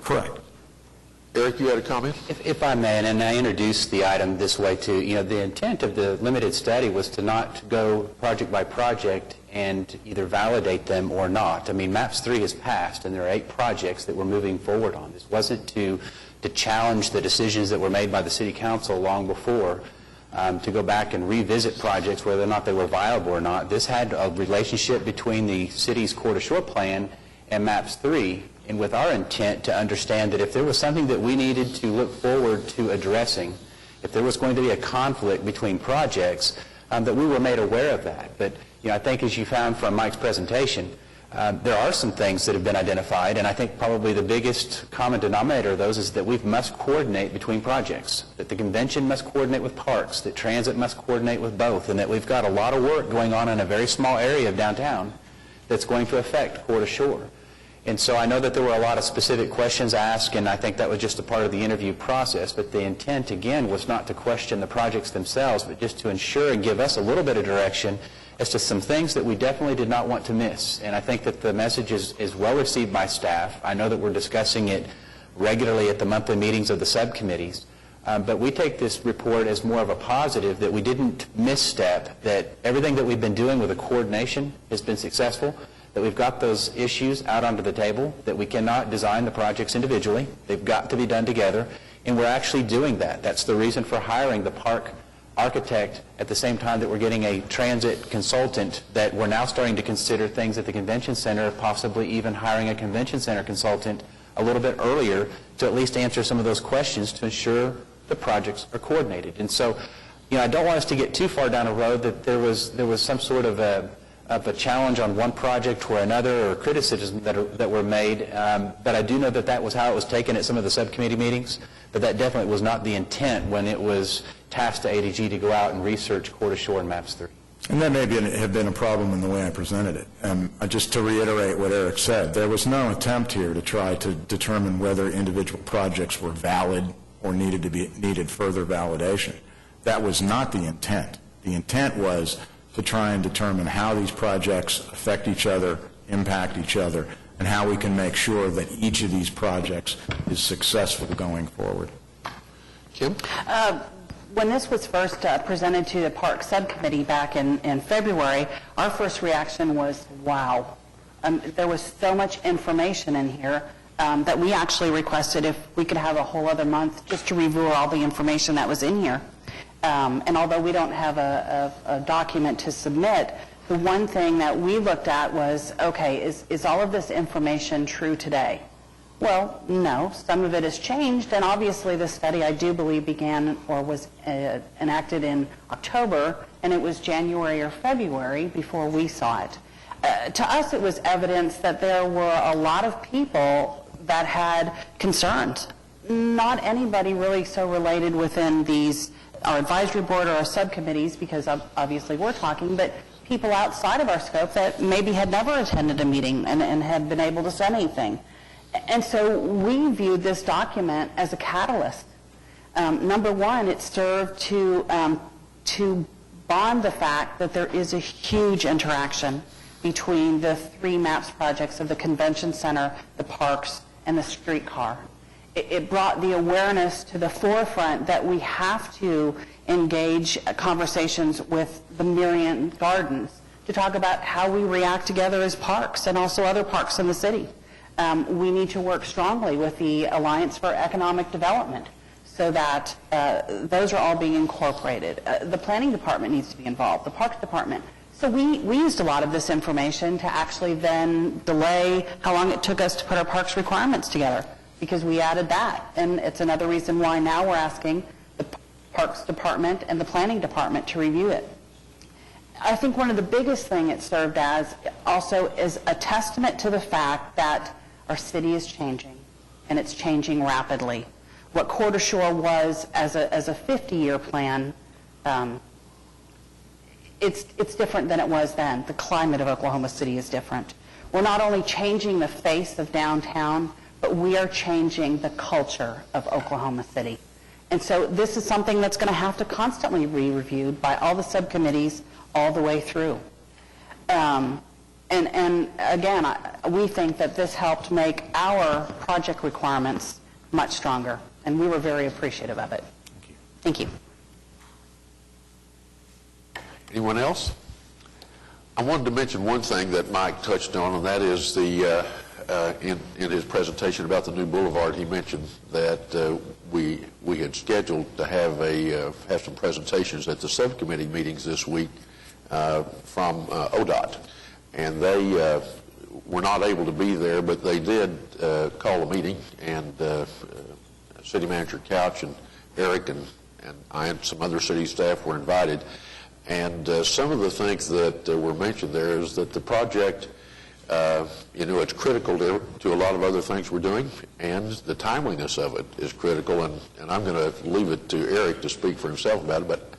Correct. Eric, you had a comment? If I may, and I introduced the item this way too, the intent of the limited study was to not go project by project and either validate them or not. MAPS 3 has passed, and there are 8 projects that we're moving forward on. This wasn't to challenge the decisions that were made by the City Council long before, to go back and revisit projects whether or not they were viable or not. This had a relationship between the city's Court Ashore plan and MAPS 3, and with our intent to understand that if there was something that we needed to look forward to addressing, if there was going to be a conflict between projects, that we were made aware of that. But I think, as you found from Mike's presentation, there are some things that have been identified, and I think probably the biggest common denominator of those is that we must coordinate between projects, that the convention must coordinate with parks, that transit must coordinate with both, and that we've got a lot of work going on in a very small area of downtown that's going to affect Court Ashore. And so I know that there were a lot of specific questions asked, and I think that was just a part of the interview process, but the intent, again, was not to question the projects themselves, but just to ensure and give us a little bit of direction as to some things that we definitely did not want to miss. And I think that the message is well received by staff. I know that we're discussing it regularly at the monthly meetings of the subcommittees, but we take this report as more of a positive, that we didn't misstep, that everything that we've been doing with the coordination has been successful, that we've got those issues out onto the table, that we cannot design the projects individually. They've got to be done together, and we're actually doing that. That's the reason for hiring the park architect at the same time that we're getting a transit consultant, that we're now starting to consider things at the convention center, possibly even hiring a convention center consultant a little bit earlier to at least answer some of those questions to ensure the projects are coordinated. And so, I don't want us to get too far down a road that there was some sort of a challenge on one project or another, or criticism that were made, but I do know that was how it was taken at some of the subcommittee meetings, but that definitely was not the intent when it was tasked to ADG to go out and research Court Ashore and MAPS 3. And that may have been a problem in the way I presented it. Just to reiterate what Eric said, there was no attempt here to try to determine whether individual projects were valid or needed further validation. That was not the intent. The intent was to try and determine how these projects affect each other, impact each other, and how we can make sure that each of these projects is successful going forward. Kim? When this was first presented to the Park Subcommittee back in February, our first reaction was, wow. There was so much information in here that we actually requested if we could have a whole other month just to review all the information that was in here. And although we don't have a document to submit, the one thing that we looked at was, okay, is all of this information true today? Well, no. Some of it has changed, and obviously the study, I do believe, began or was enacted in October, and it was January or February before we saw it. To us, it was evidence that there were a lot of people that had concerns. Not anybody really so related within our advisory board or our subcommittees, because obviously we're talking, but people outside of our scope that maybe had never attended a meeting and had been able to say anything. And so we viewed this document as a catalyst. Number one, it served to bond the fact that there is a huge interaction between the three MAPS projects of the convention center, the parks, and the streetcar. It brought the awareness to the forefront that we have to engage conversations with the Marion Gardens to talk about how we react together as parks and also other parks in the city. We need to work strongly with the Alliance for Economic Development so that those are all being incorporated. The planning department needs to be involved, the parks department. So we used a lot of this information to actually then delay how long it took us to put our parks requirements together, because we added that. And it's another reason why now we're asking the parks department and the planning department to review it. I think one of the biggest thing it served as also is a testament to the fact that our city is changing, and it's changing rapidly. What Quarter Shore was as a 50-year plan, it's different than it was then. The climate of Oklahoma City is different. We're not only changing the face of downtown, but we are changing the culture of Oklahoma City. And so this is something that's going to have to constantly be reviewed by all the subcommittees all the way through. And again, we think that this helped make our project requirements much stronger, and we were very appreciative of it. Thank you. Anyone else? I wanted to mention one thing that Mike touched on, and that is the in his presentation about the new boulevard, he mentioned that we had scheduled to have some presentations at the subcommittee meetings this week from ODOT, and they were not able to be there, but they did call a meeting, and City Manager Couch and Eric and I and some other city staff were invited. And some of the things that were mentioned there is that the project, it's critical to a lot of other things we're doing, and the timeliness of it is critical, and I'm going to leave it to Eric to speak for himself about it, but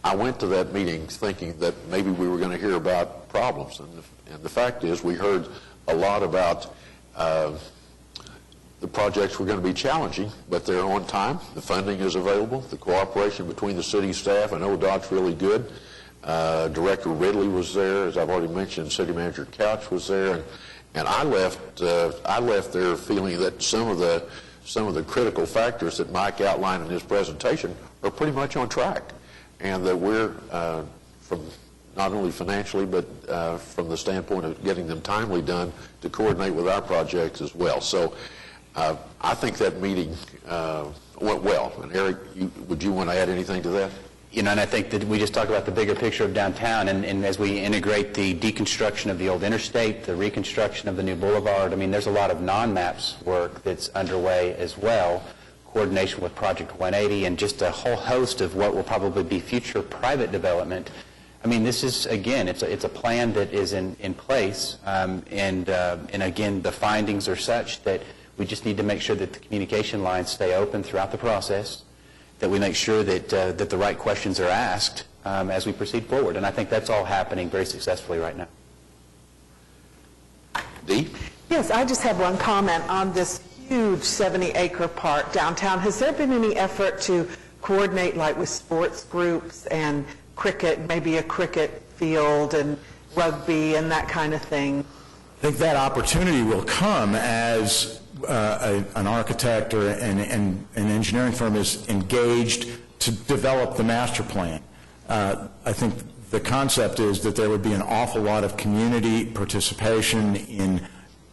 I went to that meeting thinking that maybe we were going to hear about problems, and the fact is we heard a lot about the projects were going to be challenging, but they're on time, the funding is available, the cooperation between the city staff and ODOT's really good. Director Ridley was there, as I've already mentioned. City Manager Couch was there, and I left there feeling that some of the critical factors that Mike outlined in his presentation are pretty much on track, and that we're from not only financially but from the standpoint of getting them timely done to coordinate with our projects as well. So I think that meeting went well. And Eric, would you want to add anything to that? And I think that we just talked about the bigger picture of downtown, and as we integrate the deconstruction of the old interstate, the reconstruction of the new boulevard, there's a lot of non-MAPS work that's underway as well, coordination with Project 180, and just a whole host of what will probably be future private development. This is, again, it's a plan that is in place, and again, the findings are such that we just need to make sure that the communication lines stay open throughout the process, that we make sure that the right questions are asked as we proceed forward. And I think that's all happening very successfully right now. Dee? Yes, I just have one comment on this huge 70-acre park downtown. Has there been any effort to coordinate, like with sports groups and cricket, maybe a cricket field and rugby and that kind of thing? I think that opportunity will come as an architect or an engineering firm is engaged to develop the master plan. I think the concept is that there would be an awful lot of community participation in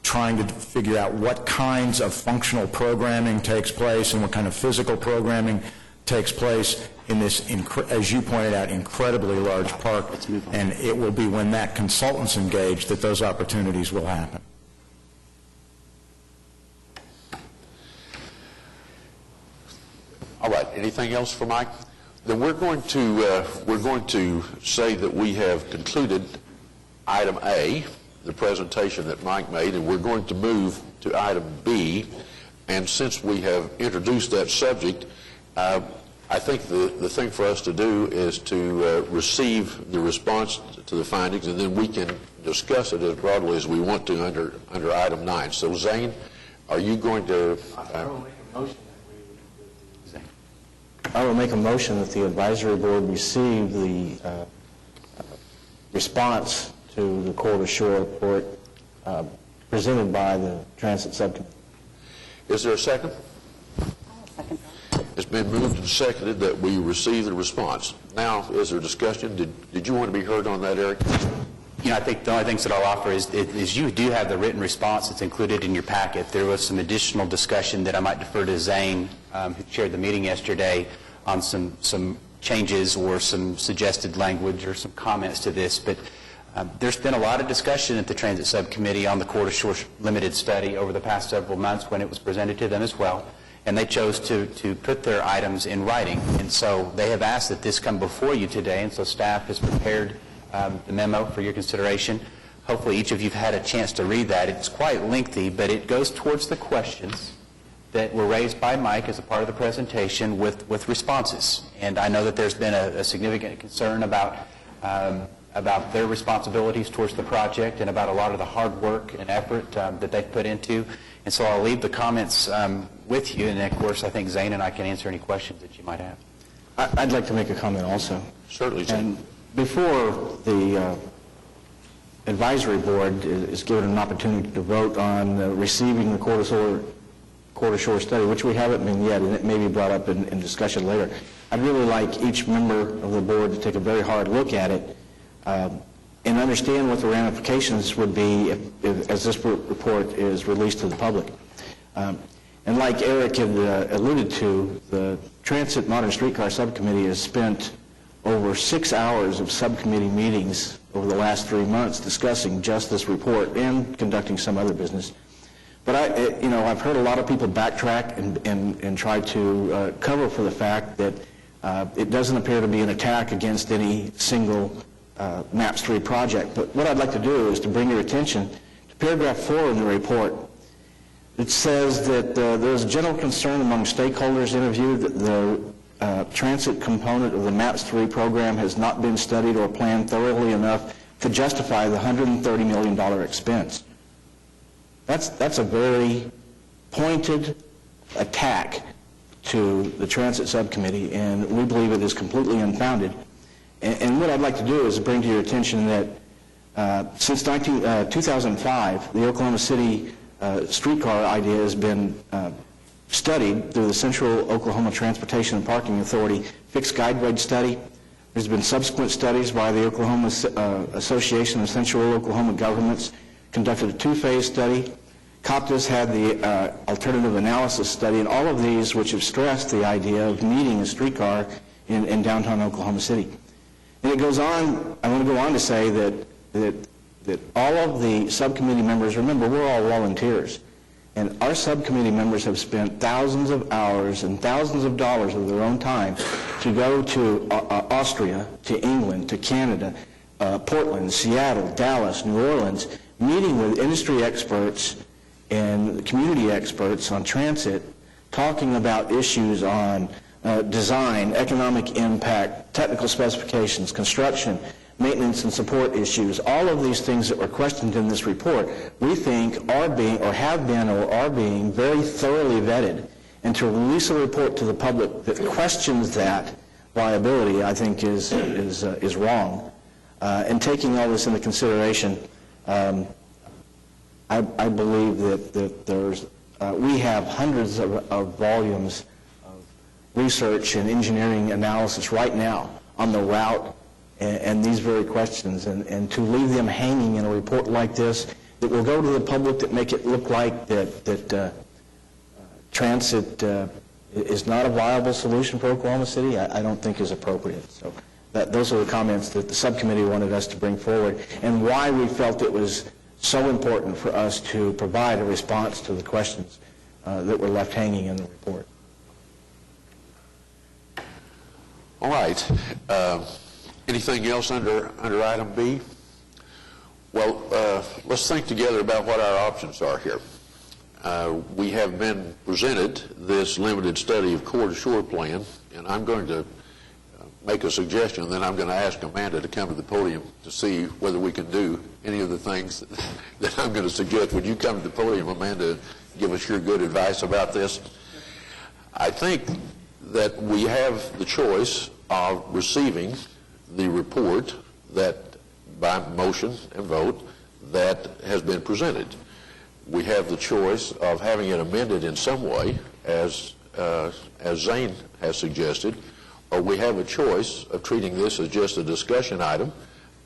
trying to figure out what kinds of functional programming takes place and what kind of physical programming takes place in this, as you pointed out, incredibly large park. And it will be when that consultant's engaged that those opportunities will happen. All right. Anything else for Mike? Then we're going to say that we have concluded item A, the presentation that Mike made, and we're going to move to item B. And since we have introduced that subject, I think the thing for us to do is to receive the response to the findings, and then we can discuss it as broadly as we want to under item 9. So Zane, Are you going to... I will make a motion that the advisory board receive the response to the Core to Shore report presented by the Transit Subcommittee. Is there a second? Second. It's been moved and seconded that we receive the response. Now, is there discussion? Did you want to be heard on that, Eric? You know, I think the only things that I'll offer is you do have the written response that's included in your packet. There was some additional discussion that I might defer to Zane, who chaired the meeting yesterday, on some changes or some suggested language or some comments to this. But there's been a lot of discussion at the Transit Subcommittee on the Core to Shore Limited Study over the past several months when it was presented to them as well. And they chose to put their items in writing. And so they have asked that this come before you today, and so staff has prepared the memo for your consideration. Hopefully each of you have had a chance to read that. It's quite lengthy, but it goes towards the questions that were raised by Mike as a part of the presentation with responses. And I know that there's been a significant concern about their responsibilities towards the project and about a lot of the hard work and effort that they've put into. And so I'll leave the comments with you, and of course I think Zane and I can answer any questions that you might have. I'd like to make a comment also. Certainly, Zane. And before the advisory board is given an opportunity to vote on receiving the Core to Shore study, which we haven't been yet, and it may be brought up in discussion later, I'd really like each member of the board to take a very hard look at it and understand what the ramifications would be as this report is released to the public. And like Eric had alluded to, the Transit Modern Streetcar Subcommittee has spent over 6 hours of subcommittee meetings over the last 3 months discussing just this report and conducting some other business. But I've heard a lot of people backtrack and try to cover for the fact that it doesn't appear to be an attack against any single MAPS 3 project. But what I'd like to do is to bring your attention to paragraph 4 in the report. It says that there's a general concern among stakeholders interviewed that the transit component of the MAPS 3 program has not been studied or planned thoroughly enough to justify the $130 million expense. That's a very pointed attack to the Transit Subcommittee, and we believe it is completely unfounded. And what I'd like to do is bring to your attention that since 2005, the Oklahoma City streetcar idea has been studied through the Central Oklahoma Transportation and Parking Authority Fixed Guide Wage Study. There's been subsequent studies by the Oklahoma Association of Central Oklahoma Governments, conducted a 2-phase study. COPTAS had the alternative analysis study, and all of these which have stressed the idea of needing a streetcar in downtown Oklahoma City. And it goes on, I want to go on to say that all of the subcommittee members, remember, we're all volunteers, and our subcommittee members have spent thousands of hours and thousands of dollars of their own time to go to Austria, to England, to Canada, Portland, Seattle, Dallas, New Orleans, meeting with industry experts and community experts on transit, talking about issues on design, economic impact, technical specifications, construction, maintenance and support issues. All of these things that were questioned in this report, we think are being, or have been, or are being very thoroughly vetted. And to release a report to the public that questions that viability, I think is wrong. And taking all this into consideration, I believe that there's, we have hundreds of volumes of research and engineering analysis right now on the route and these very questions, and to leave them hanging in a report like this that will go to the public that make it look like that transit is not a viable solution for Oklahoma City, I don't think is appropriate. So those are the comments that the subcommittee wanted us to bring forward, and why we felt it was so important for us to provide a response to the questions that were left hanging in the report. All right. Anything else under item B? Well, let's think together about what our options are here. We have been presented this limited study of Core to Shore plan, and I'm going to make a suggestion, then I'm going to ask Amanda to come to the podium to see whether we can do any of the things that I'm going to suggest. Would you come to the podium, Amanda, and give us your good advice about this? I think that we have the choice of receiving the report that, by motion and vote, that has been presented. We have the choice of having it amended in some way, as Zane has suggested, or we have a choice of treating this as just a discussion item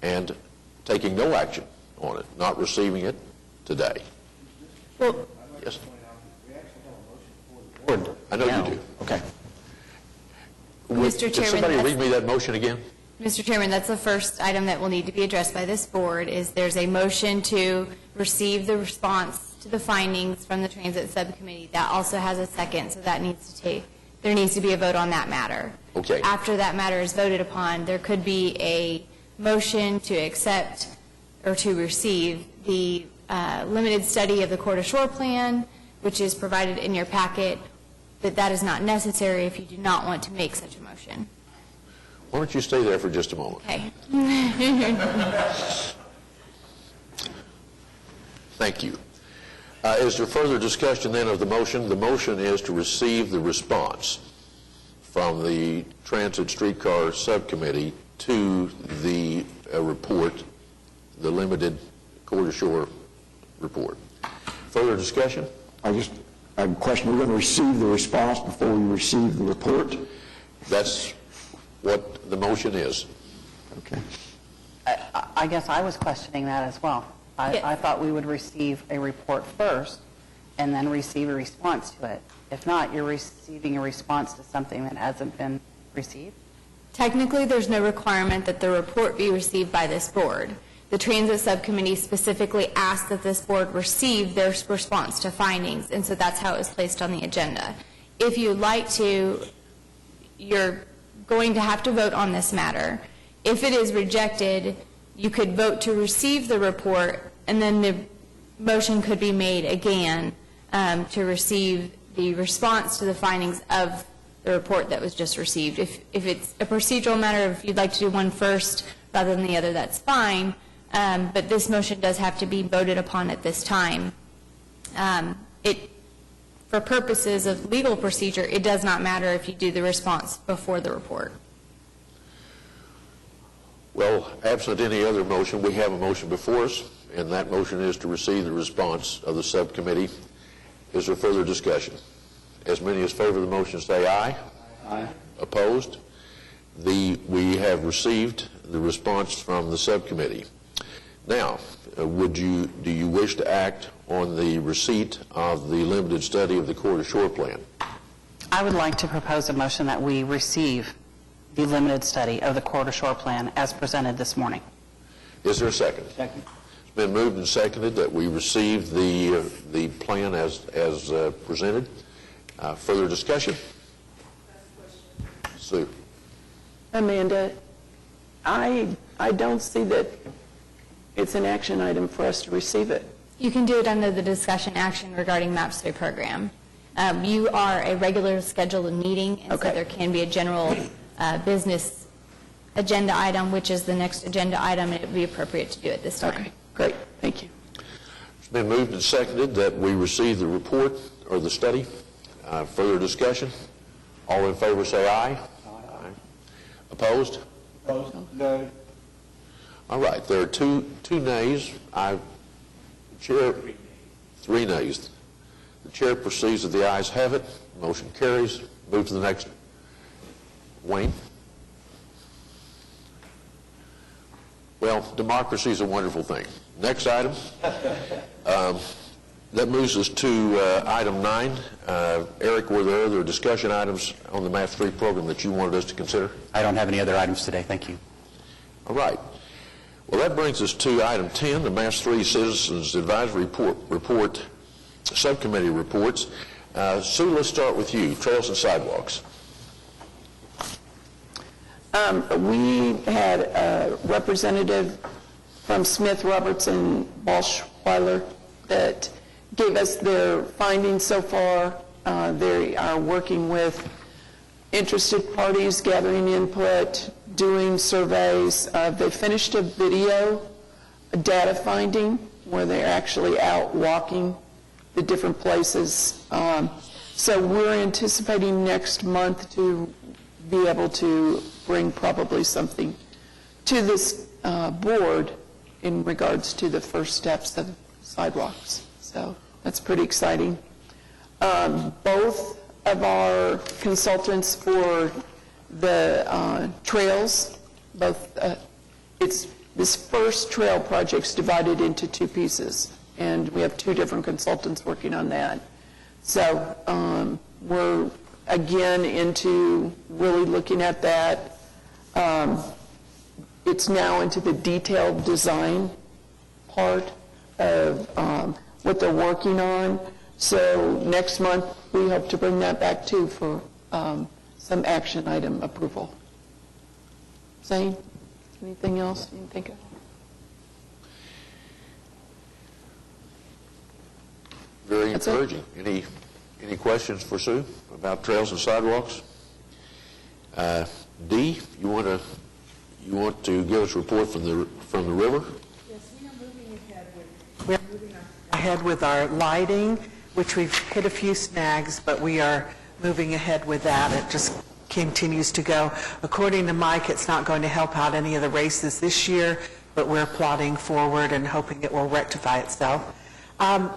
and taking no action on it, not receiving it today. Well, Yes. I know you do. Okay. Mr. Could Chairman, somebody that's- read me that motion again? Mr. Chairman, that's the first item that will need to be addressed by this board, is there's a motion to receive the response to the findings from the Transit Subcommittee. That also has a second, so that there needs to be a vote on that matter. Okay. After that matter is voted upon, there could be a motion to accept or to receive the limited study of the Corridor Shore Plan, which is provided in your packet, but that is not necessary if you do not want to make such a motion. Why don't you stay there for just a moment? Okay. Thank you. Is there further discussion then of the motion? The motion is to receive the response from the Transit Streetcar Subcommittee to the report, the limited Corridor Shore report. Further discussion? I have a question. We're going to receive the response before we receive the report? That's what the motion is. Okay. I guess I was questioning that as well. I thought we would receive a report first and then receive a response to it. If not, you're receiving a response to something that hasn't been received? Technically, there's no requirement that the report be received by this board. The Transit Subcommittee specifically asked that this board receive their response to findings, and so that's how it was placed on the agenda. If you'd like to, you're going to have to vote on this matter. If it is rejected, you could vote to receive the report, and then the motion could be made again to receive the response to the findings of the report that was just received. If it's a procedural matter, if you'd like to do one first rather than the other, that's fine. But this motion does have to be voted upon at this time. For purposes of legal procedure, it does not matter if you do the response before the report. Well, absent any other motion, we have a motion before us, and that motion is to receive the response of the subcommittee. Is there further discussion? As many as favor the motion say aye. Aye. Opposed? We have received the response from the subcommittee. Now, do you wish to act on the receipt of the limited study of the Corridor Shore Plan? I would like to propose a motion that we receive the limited study of the Corridor Shore Plan as presented this morning. Is there a second? Second. It's been moved and seconded that we receive the plan as presented. Further discussion? Sue. Amanda, I don't see that it's an action item for us to receive it. You can do it under the discussion action regarding MAP3 program. You are a regular scheduled meeting, and so there can be a general business agenda item, which is the next agenda item, and it would be appropriate to do it this time. Okay, great, thank you. It's been moved and seconded that we receive the report or the study. Further discussion? All in favor say aye. Aye. Opposed? Opposed? No. All right, there are two nays. Chair, 3 nays. The chair perceives that the ayes have it. Motion carries. Move to the next. Wayne? Well, democracy is a wonderful thing. Next item. That moves us to item 9. Eric, were there other discussion items on the MAP3 program that you wanted us to consider? I don't have any other items today. Thank you. All right. Well, that brings us to item 10, the MAP3 Citizens Advisory Report, Subcommittee reports. Sue, let's start with you. Trails and sidewalks. We had a representative from Smith, Robertson, Balschweiler that gave us their findings so far. They are working with interested parties, gathering input, doing surveys. They finished a video, data finding, where they're actually out walking the different places. So we're anticipating next month to be able to bring probably something to this board in regards to the first steps of sidewalks. So that's pretty exciting. Both of our consultants for the trails, this first trail project's divided into two pieces, and we have two different consultants working on that. So we're again into really looking at that. It's now into the detailed design part of what they're working on. So next month, we hope to bring that back too for some action item approval. Zane, anything else you can think of? Very That's it. encouraging. Any questions for Sue about trails and sidewalks? Dee, you want to give us a report from the river? Yes, we're moving ahead with our lighting, which we've hit a few snags, but we are moving ahead with that. It just continues to go. According to Mike, it's not going to help out any of the races this year, but we're plodding forward and hoping it will rectify itself.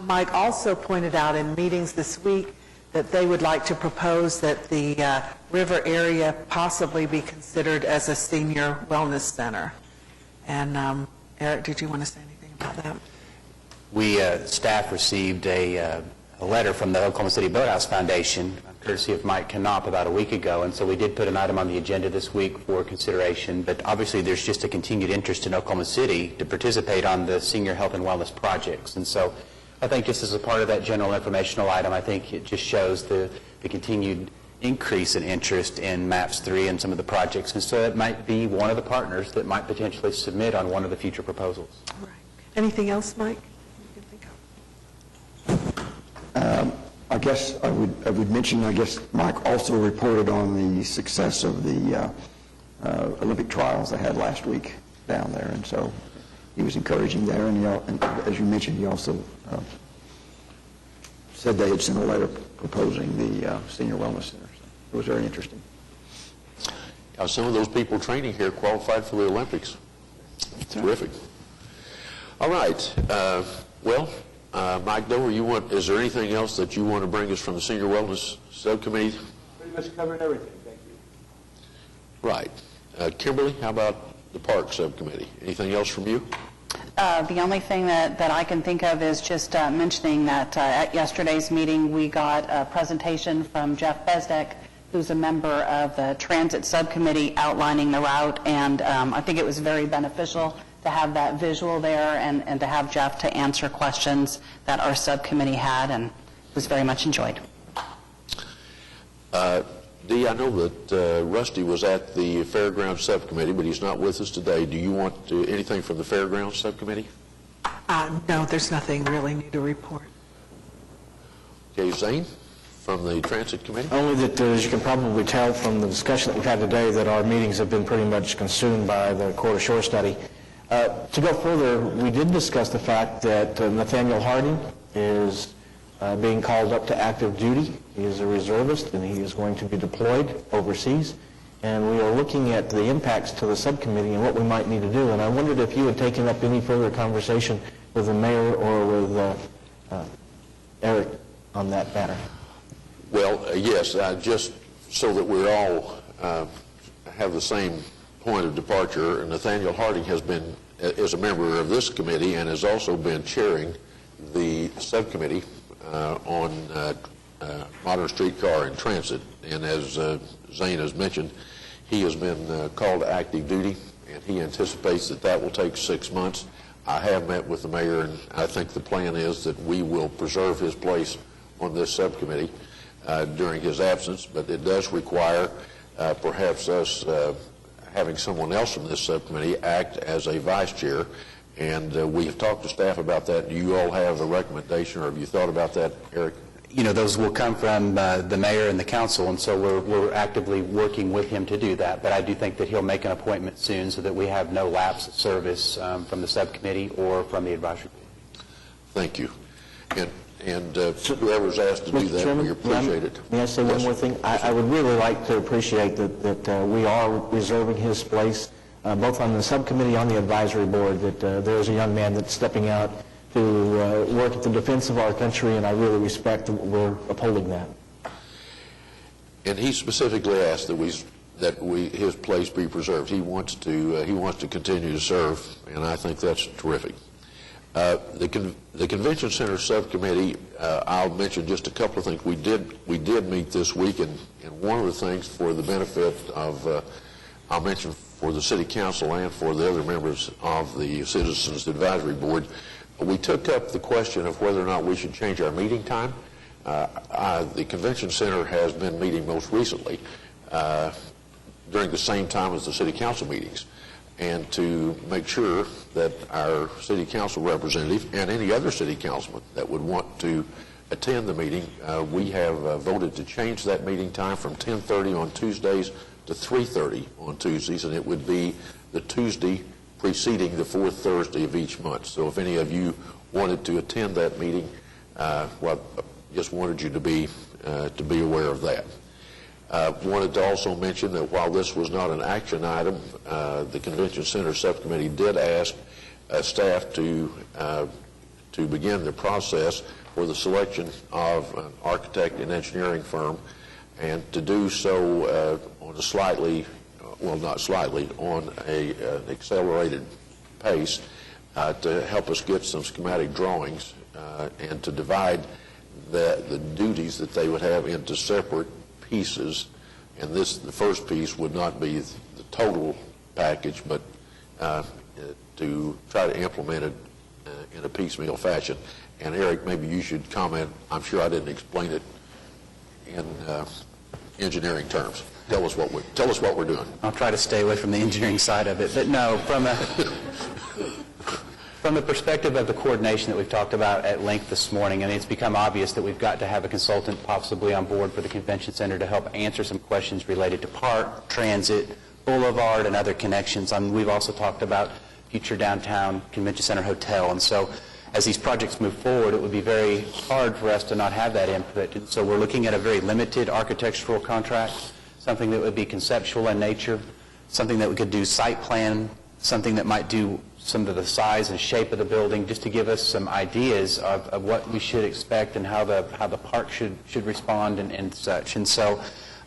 Mike also pointed out in meetings this week that they would like to propose that the river area possibly be considered as a senior wellness center. And Eric, did you want to say anything about that? We, staff received a letter from the Oklahoma City Boathouse Foundation, courtesy of Mike Knopp, about a week ago, and so we did put an item on the agenda this week for consideration, but obviously there's just a continued interest in Oklahoma City to participate on the senior health and wellness projects, and so I think just as a part of that general informational item, I think it just shows the continued increase in interest in MAPS 3 and some of the projects, and so it might be one of the partners that might potentially submit on one of the future proposals. Right. Anything else, Mike, you can think of? I guess I would mention, Mike also reported on the success of the Olympic trials they had last week down there, and so he was encouraging there, and as you mentioned, he also said they had sent a letter proposing the Senior Wellness Center. So it was very interesting. Some of those people training here qualified for the Olympics. Terrific. All right. Mike Dover, is there anything else that you want to bring us from the Senior Wellness Subcommittee? Pretty much covered everything, thank you. Right. Kimberly, how about the Park Subcommittee? Anything else from you? The only thing that I can think of is just mentioning that at yesterday's meeting, we got a presentation from Jeff Bezdek, who's a member of the Transit Subcommittee, outlining the route, and I think it was very beneficial to have that visual there and to have Jeff to answer questions that our subcommittee had, and it was very much enjoyed. Dee, I know that Rusty was at the Fairgrounds Subcommittee, but he's not with us today. Do you want anything from the Fairgrounds Subcommittee? No, there's nothing really new to report. Okay, Zane, from the Transit Committee? Only that, as you can probably tell from the discussion that we've had today, that our meetings have been pretty much consumed by the Corridor Shore study. To go further, we did discuss the fact that Nathaniel Harding is being called up to active duty. He is a reservist, and he is going to be deployed overseas. And we are looking at the impacts to the subcommittee and what we might need to do. And I wondered if you had taken up any further conversation with the mayor or with Eric on that matter. Well, yes, just so that we're all have the same point of departure, Nathaniel Harding is a member of this committee and has also been chairing the subcommittee on modern streetcar and transit. And as Zane has mentioned, he has been called to active duty, and he anticipates that will take 6 months. I have met with the mayor, and I think the plan is that we will preserve his place on this subcommittee during his absence, but it does require perhaps us having someone else from this subcommittee act as a vice chair, and we have talked to staff about that. Do you all have a recommendation, or have you thought about that, Eric? those will come from the mayor and the council, and so we're actively working with him to do that. But I do think that he'll make an appointment soon so that we have no lapse of service from the subcommittee or from the advisory board. Thank you. And whoever's asked to do Mr. that, Chairman, we appreciate it. May I say one more thing? I would really like to appreciate that we are reserving his place, both on the subcommittee, on the advisory board, that there's a young man that's stepping out to work at the defense of our country, and I really respect that we're upholding that. And he specifically asked that his place be preserved. He wants to continue to serve, and I think that's terrific. The Convention Center Subcommittee, I'll mention just a couple of things. We did meet this week, and one of the things for the benefit of, I'll mention for the City Council and for the other members of the Citizens Advisory Board, we took up the question of whether or not we should change our meeting time. The Convention Center has been meeting most recently during the same time as the City Council meetings. And to make sure that our City Council representative and any other City Councilman that would want to attend the meeting, we have voted to change that meeting time from 10:30 on Tuesdays to 3:30 on Tuesdays, and it would be the Tuesday preceding the fourth Thursday of each month. So if any of you wanted to attend that meeting, just wanted you to be aware of that. Wanted to also mention that while this was not an action item, the Convention Center Subcommittee did ask staff to begin the process for the selection of an architect and engineering firm, and to do so on a slightly, well, not slightly, on an accelerated pace to help us get some schematic drawings and to divide the duties that they would have into separate pieces, and the first piece would not be the total package, but to try to implement it in a piecemeal fashion. And Eric, maybe you should comment. I'm sure I didn't explain it in engineering terms. Tell us what we're doing. I'll try to stay away from the engineering side of it, but no, from the perspective of the coordination that we've talked about at length this morning, and it's become obvious that we've got to have a consultant possibly on board for the Convention Center to help answer some questions related to park, transit, boulevard, and other connections. We've also talked about future downtown Convention Center hotel, and so as these projects move forward, it would be very hard for us to not have that input. And so we're looking at a very limited architectural contract, something that would be conceptual in nature, something that we could do site plan, something that might do some of the size and shape of the building, just to give us some ideas of what we should expect and how the park should respond and such. And so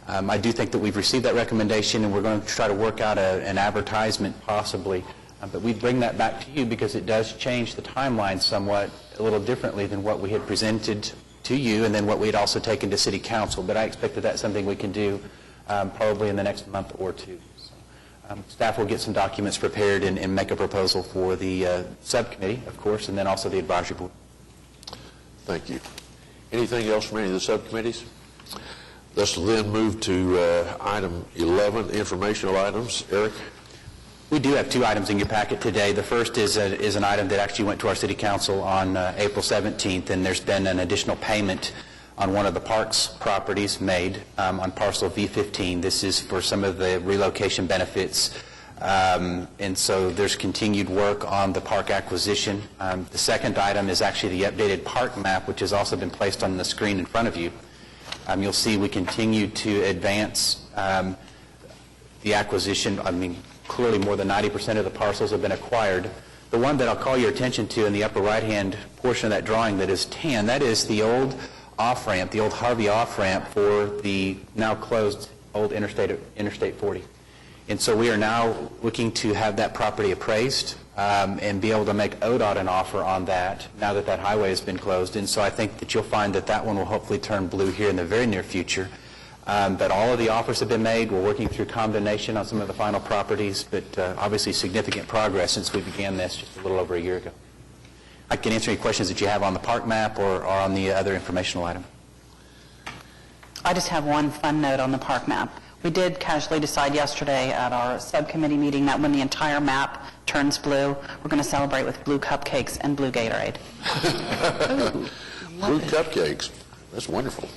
I do think that we've received that recommendation, and we're going to try to work out an advertisement possibly. But we bring that back to you because it does change the timeline somewhat, a little differently than what we had presented to you and then what we had also taken to City Council. But I expect that that's something we can do probably in the next month or two. Staff will get some documents prepared and make a proposal for the subcommittee, of course, and then also the advisory board. Thank you. Anything else from any of the subcommittees? Let's then move to item 11, informational items. Eric? We do have two items in your packet today. The first is an item that actually went to our City Council on April 17th, and there's been an additional payment on one of the parks properties made on parcel V15. This is for some of the relocation benefits, and so there's continued work on the park acquisition. The second item is actually the updated park map, which has also been placed on the screen in front of you. You'll see we continue to advance the acquisition. Clearly more than 90% of the parcels have been acquired. The one that I'll call your attention to in the upper right-hand portion of that drawing that is tan, that is the old off-ramp, the old Harvey off-ramp for the now closed old Interstate 40. And so we are now looking to have that property appraised and be able to make ODOT an offer on that now that that highway has been closed. And so I think that you'll find that that one will hopefully turn blue here in the very near future. But all of the offers have been made. We're working through condemnation on some of the final properties, but obviously significant progress since we began this just a little over a year ago. I can answer any questions that you have on the park map or on the other informational item. I just have one fun note on the park map. We did casually decide yesterday at our subcommittee meeting that when the entire map turns blue, we're going to celebrate with blue cupcakes and blue Gatorade. Blue cupcakes. That's wonderful.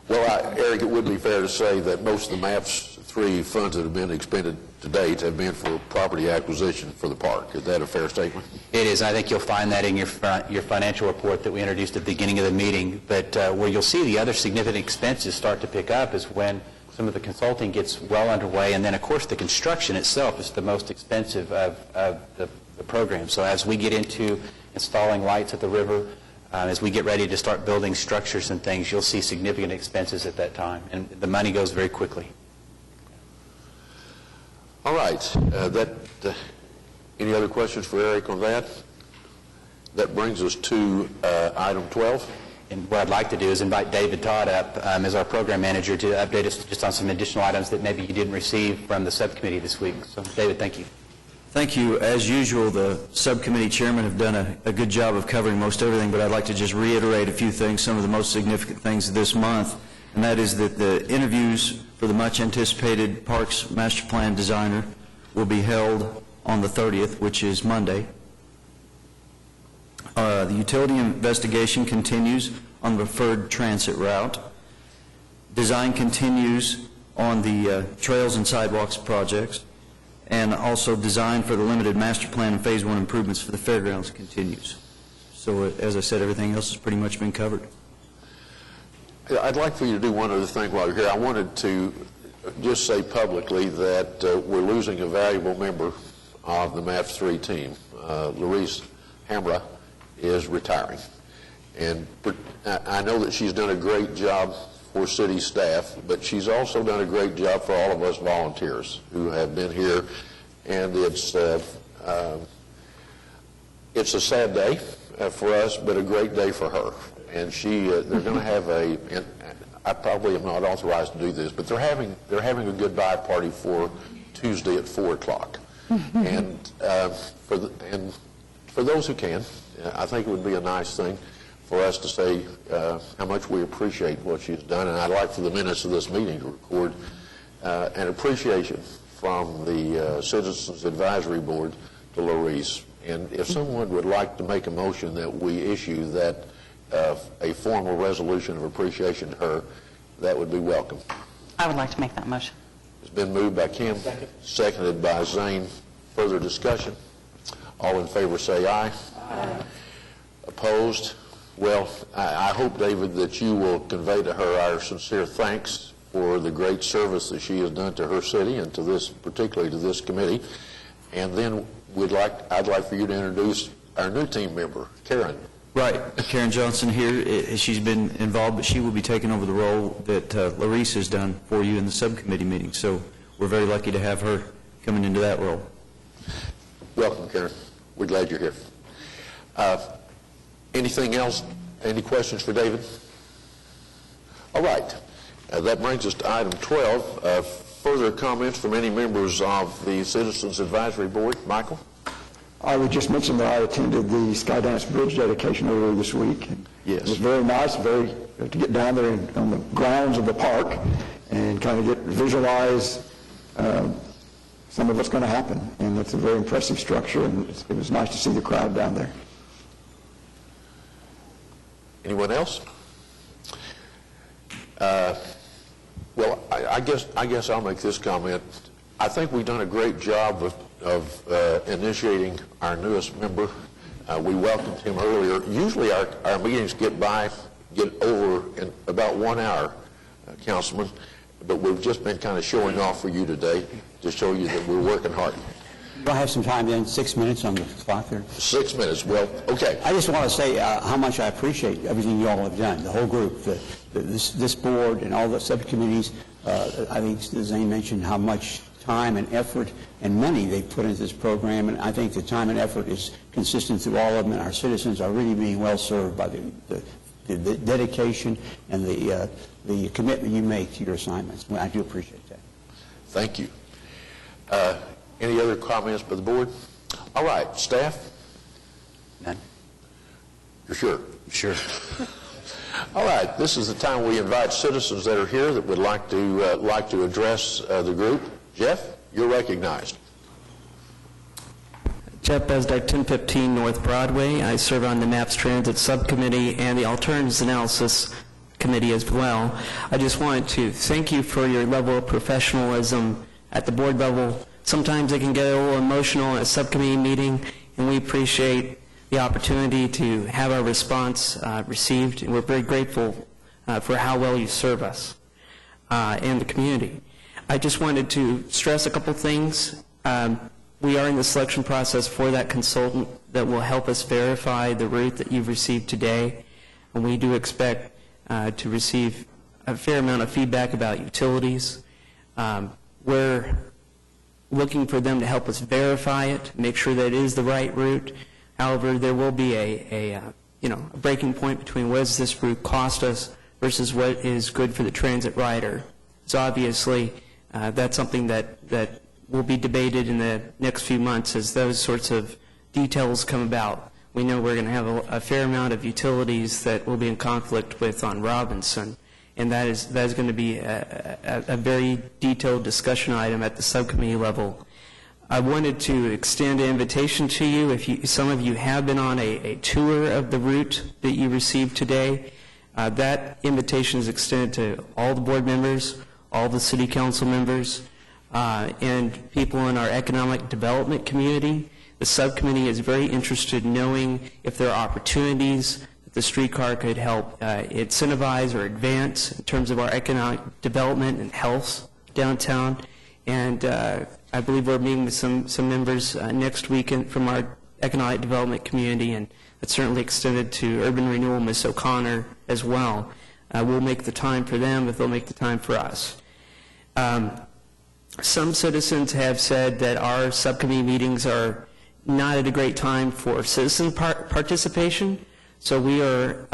Well, Eric, it would be fair to say that most of the MAPS 3 funds that have been expended to date have been for property acquisition for the park. Is that a fair statement? It is. I think you'll find that in your financial report that we introduced at the beginning of the meeting. But where you'll see the other significant expenses start to pick up is when some of the consulting gets well underway, and then, of course, the construction itself is the most expensive of the program. So as we get into installing lights at the river, as we get ready to start building structures and things, you'll see significant expenses at that time, and the money goes very quickly. All right. Any other questions for Eric on that? That brings us to item 12. And what I'd like to do is invite David Todd up as our program manager to update us just on some additional items that maybe you didn't receive from the subcommittee this week. So, David, thank you. Thank you. As usual, the subcommittee chairmen have done a good job of covering most everything, but I'd like to just reiterate a few things, some of the most significant things this month, and that is that the interviews for the much-anticipated Parks Master Plan designer will be held on the 30th, which is Monday. The utility investigation continues on the preferred transit route. Design continues on the trails and sidewalks projects. And also design for the limited master plan and phase 1 improvements for the fairgrounds continues. So as I said, everything else has pretty much been covered. I'd like for you to do one other thing while you're here. I wanted to just say publicly that we're losing a valuable member of the MAPS 3 team. Larice Hamra is retiring. And I know that she's done a great job for city staff, but she's also done a great job for all of us volunteers who have been here, and it's a sad day for us, but a great day for her. And they're going to have I probably am not authorized to do this, but they're having a goodbye party for Tuesday at 4:00. And for those who can, I think it would be a nice thing for us to say how much we appreciate what she's done. And I'd like for the minutes of this meeting to record an appreciation from the Citizens Advisory Board to Larice. And if someone would like to make a motion that we issue that a formal resolution of appreciation to her, that would be welcome. I would like to make that motion. It's been moved by Kim, seconded by Zane. Further discussion? All in favor say aye. Aye. Opposed? Well, I hope, David, that you will convey to her our sincere thanks for the great service that she has done to her city and to this, particularly to this committee. And then I'd like for you to introduce our new team member, Karen. Right. Karen Johnson here. She's been involved, but she will be taking over the role that Larice has done for you in the subcommittee meeting. So we're very lucky to have her coming into that role. Welcome, Karen. We're glad you're here. Anything else? Any questions for David? All right. That brings us to item 12. Further comments from any members of the Citizens Advisory Board? Michael? I would just mention that I attended the Skydance Bridge dedication earlier this week. Yes. It was very nice, to get down there on the grounds of the park and kind of visualize some of what's going to happen. And it's a very impressive structure, and it was nice to see the crowd down there. Anyone else? Well, I guess I'll make this comment. I think we've done a great job of initiating our newest member. We welcomed him earlier. Usually our meetings get over in about 1 hour, Councilman, but we've just been kind of showing off for you today to show you that we're working hard. Do I have some time then? 6 minutes on the clock there? 6 minutes. Well, okay. I just want to say how much I appreciate everything you all have done, the whole group, this board and all the subcommittees. I think Zane mentioned how much time and effort and money they've put into this program, and I think the time and effort is consistent through all of them, and our citizens are really being well served by the dedication and the commitment you make to your assignments. I do appreciate that. Thank you. Any other comments by the board? All right, staff? None. You're sure? Sure. All right, this is the time we invite citizens that are here that would like to address the group. Jeff, you're recognized. Jeff Bezdek, 1015 North Broadway. I serve on the MAPS Transit Subcommittee and the Alternatives Analysis Committee as well. I just wanted to thank you for your level of professionalism at the board level. Sometimes it can get a little emotional at a subcommittee meeting, and we appreciate the opportunity to have our response received, and we're very grateful for how well you serve us and the community. I just wanted to stress a couple things. We are in the selection process for that consultant that will help us verify the route that you've received today, and we do expect to receive a fair amount of feedback about utilities. We're looking for them to help us verify it, make sure that it is the right route. However, there will be a breaking point between what does this route cost us versus what is good for the transit rider. So obviously, that's something that will be debated in the next few months as those sorts of details come about. We know we're going to have a fair amount of utilities that we'll be in conflict with on Robinson, and that is going to be a very detailed discussion item at the subcommittee level. I wanted to extend an invitation to you. If some of you have been on a tour of the route that you received today, that invitation is extended to all the board members, all the city council members, and people in our economic development community. The subcommittee is very interested in knowing if there are opportunities that the streetcar could help incentivize or advance in terms of our economic development and health downtown. And I believe we're meeting with some members next week from our economic development community, and it's certainly extended to urban renewal, Ms. O'Connor, as well. We'll make the time for them if they'll make the time for us. Some citizens have said that our subcommittee meetings are not at a great time for citizen participation, so we are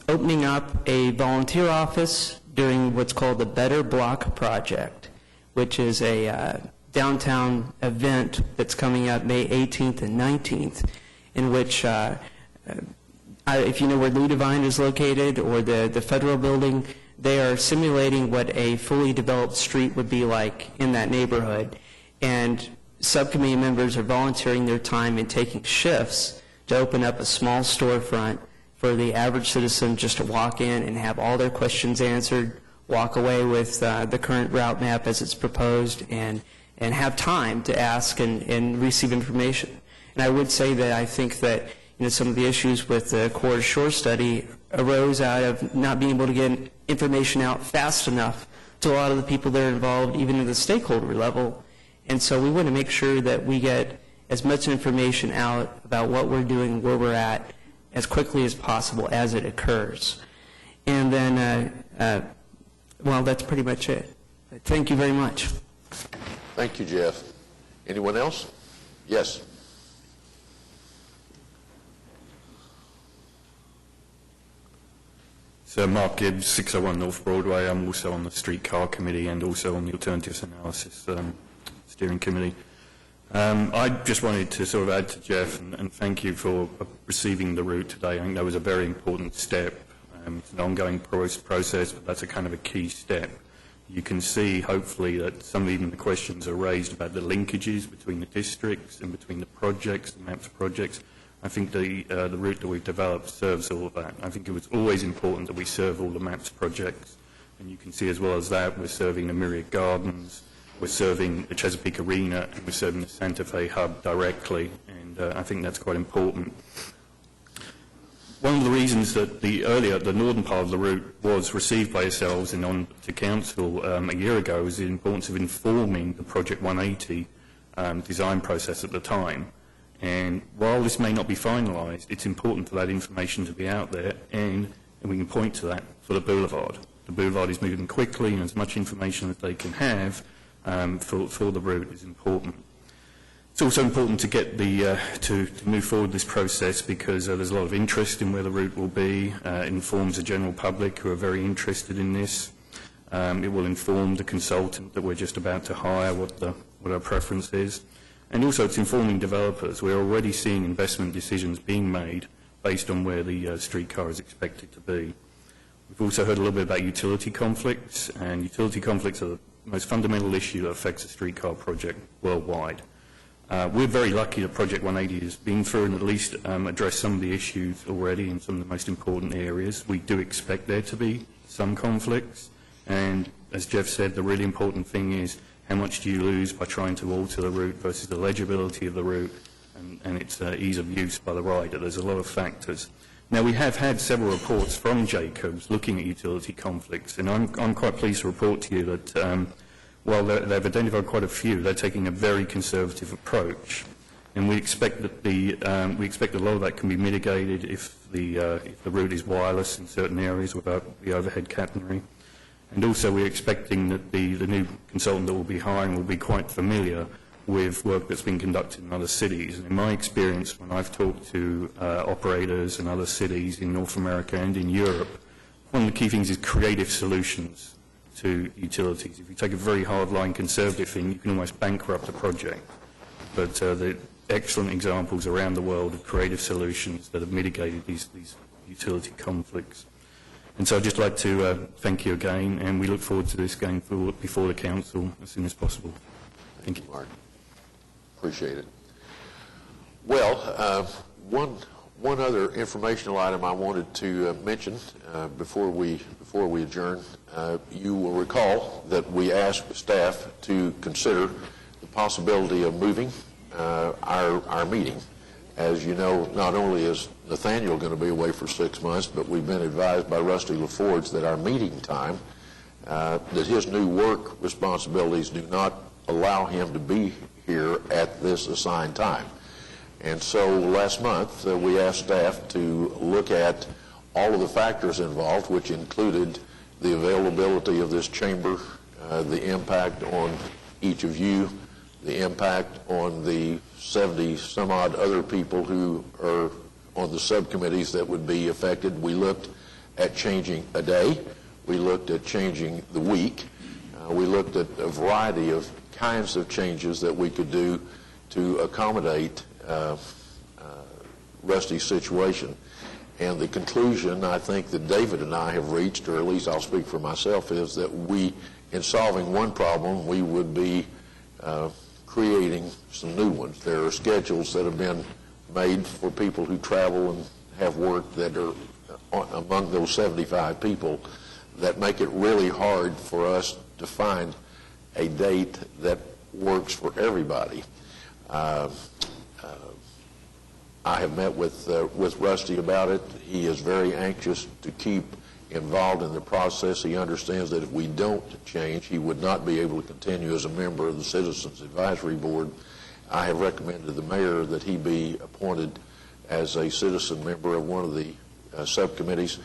opening up a volunteer office during what's called the Better Block Project, which is a downtown event that's coming up May 18th and 19th, in which, if you know where Ludovine is located or the Federal Building, they are simulating what a fully developed street would be like in that neighborhood. And subcommittee members are volunteering their time and taking shifts to open up a small storefront for the average citizen just to walk in and have all their questions answered, walk away with the current route map as it's proposed, and have time to ask and receive information. And I would say that I think that some of the issues with the Corridor Shore study arose out of not being able to get information out fast enough to a lot of the people that are involved, even at the stakeholder level. And so we want to make sure that we get as much information out about what we're doing, where we're at, as quickly as possible as it occurs. And then, well, that's pretty much it. Thank you very much. Thank you, Jeff. Anyone else? Yes. So Mark Gibbs, 601 North Broadway. I'm also on the streetcar committee and also on the alternatives analysis steering committee. I just wanted to sort of add to Jeff and thank you for receiving the route today. I think that was a very important step. It's an ongoing process, but that's a kind of a key step. You can see, hopefully, that some of even the questions are raised about the linkages between the districts and between the projects, the MAPS projects. I think the route that we've developed serves all of that. I think it was always important that we serve all the MAPS projects. And you can see as well as that, we're serving the Myriad Gardens, we're serving the Chesapeake Arena, and we're serving the Santa Fe Hub directly. And I think that's quite important. One of the reasons that the northern part of the route was received by yourselves and on to council a year ago was the importance of informing the Project 180 design process at the time. And while this may not be finalised, it's important for that information to be out there, and we can point to that for the boulevard. The boulevard is moving quickly, and as much information as they can have for the route is important. It's also important to get to move forward this process because there's a lot of interest in where the route will be. It informs the general public who are very interested in this. It will inform the consultant that we're just about to hire what our preference is. And also it's informing developers. We're already seeing investment decisions being made based on where the streetcar is expected to be. We've also heard a little bit about utility conflicts, and utility conflicts are the most fundamental issue that affects a streetcar project worldwide. We're very lucky that Project 180 has been through and at least addressed some of the issues already in some of the most important areas. We do expect there to be some conflicts, and as Jeff said, the really important thing is how much do you lose by trying to alter the route versus the legibility of the route and its ease of use by the rider. There's a lot of factors. Now, we have had several reports from Jacobs looking at utility conflicts, and I'm quite pleased to report to you that while they've identified quite a few, they're taking a very conservative approach, and we expect that a lot of that can be mitigated if the route is wireless in certain areas without the overhead catenary. And also, we're expecting that the new consultant that we'll be hiring will be quite familiar with work that's been conducted in other cities. And in my experience, when I've talked to operators in other cities in North America and in Europe, one of the key things is creative solutions to utilities. If you take a very hard-line conservative thing, you can almost bankrupt a project. But the excellent examples around the world of creative solutions that have mitigated these utility conflicts. And so I'd just like to thank you again, and we look forward to this going forward before the Council as soon as possible. Thank you. Mark. Appreciate it. Well, one other informational item I wanted to mention before we adjourn. You will recall that we asked staff to consider the possibility of moving our meeting. As you know, not only is Nathaniel going to be away for 6 months, but we've been advised by Rusty LaForge that our meeting time, that his new work responsibilities do not allow him to be here at this assigned time. And so last month, we asked staff to look at all of the factors involved, which included the availability of this chamber, the impact on each of you, the impact on the 70 some odd other people who are on the subcommittees that would be affected. We looked at changing a day. We looked at changing the week. We looked at a variety of kinds of changes that we could do to accommodate Rusty's situation. And the conclusion, I think, that David and I have reached, or at least I'll speak for myself, is that we, in solving one problem, we would be creating some new ones. There are schedules that have been made for people who travel and have work that are among those 75 people that make it really hard for us to find a date that works for everybody. I have met with Rusty about it. He is very anxious to keep involved in the process. He understands that if we don't change, he would not be able to continue as a member of the Citizens Advisory Board. I have recommended to the mayor that he be appointed as a citizen member of one of the subcommittees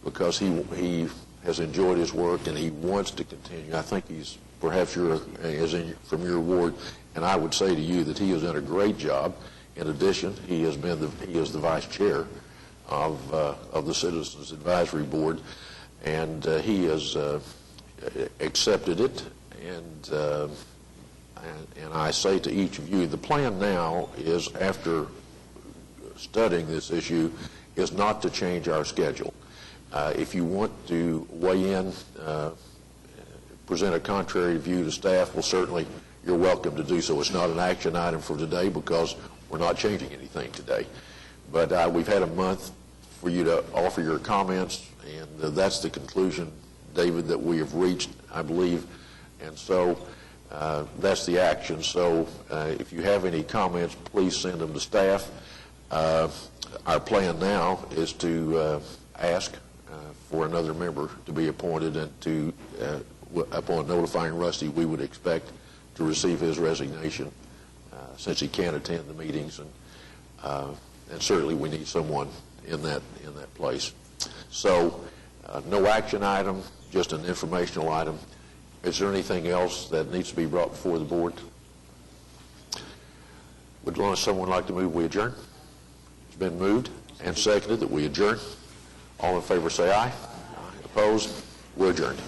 because he has enjoyed his work and he wants to continue. I think he's perhaps from your ward, and I would say to you that he has done a great job. In addition, he is the vice chair of the Citizens Advisory Board, and he has accepted it. And I say to each of you, the plan now is, after studying this issue, is not to change our schedule. If you want to weigh in, present a contrary view to staff, well, certainly you're welcome to do so. It's not an action item for today because we're not changing anything today. But we've had a month for you to offer your comments, and that's the conclusion, David, that we have reached, I believe. And so that's the action. So if you have any comments, please send them to staff. Our plan now is to ask for another member to be appointed, and to, upon notifying Rusty, we would expect to receive his resignation since he can't attend the meetings, and certainly we need someone in that place. So no action item, just an informational item. Is there anything else that needs to be brought before the board? Would someone like to move we adjourn? It's been moved and seconded that we adjourn. All in favor say aye. Opposed? We're adjourned.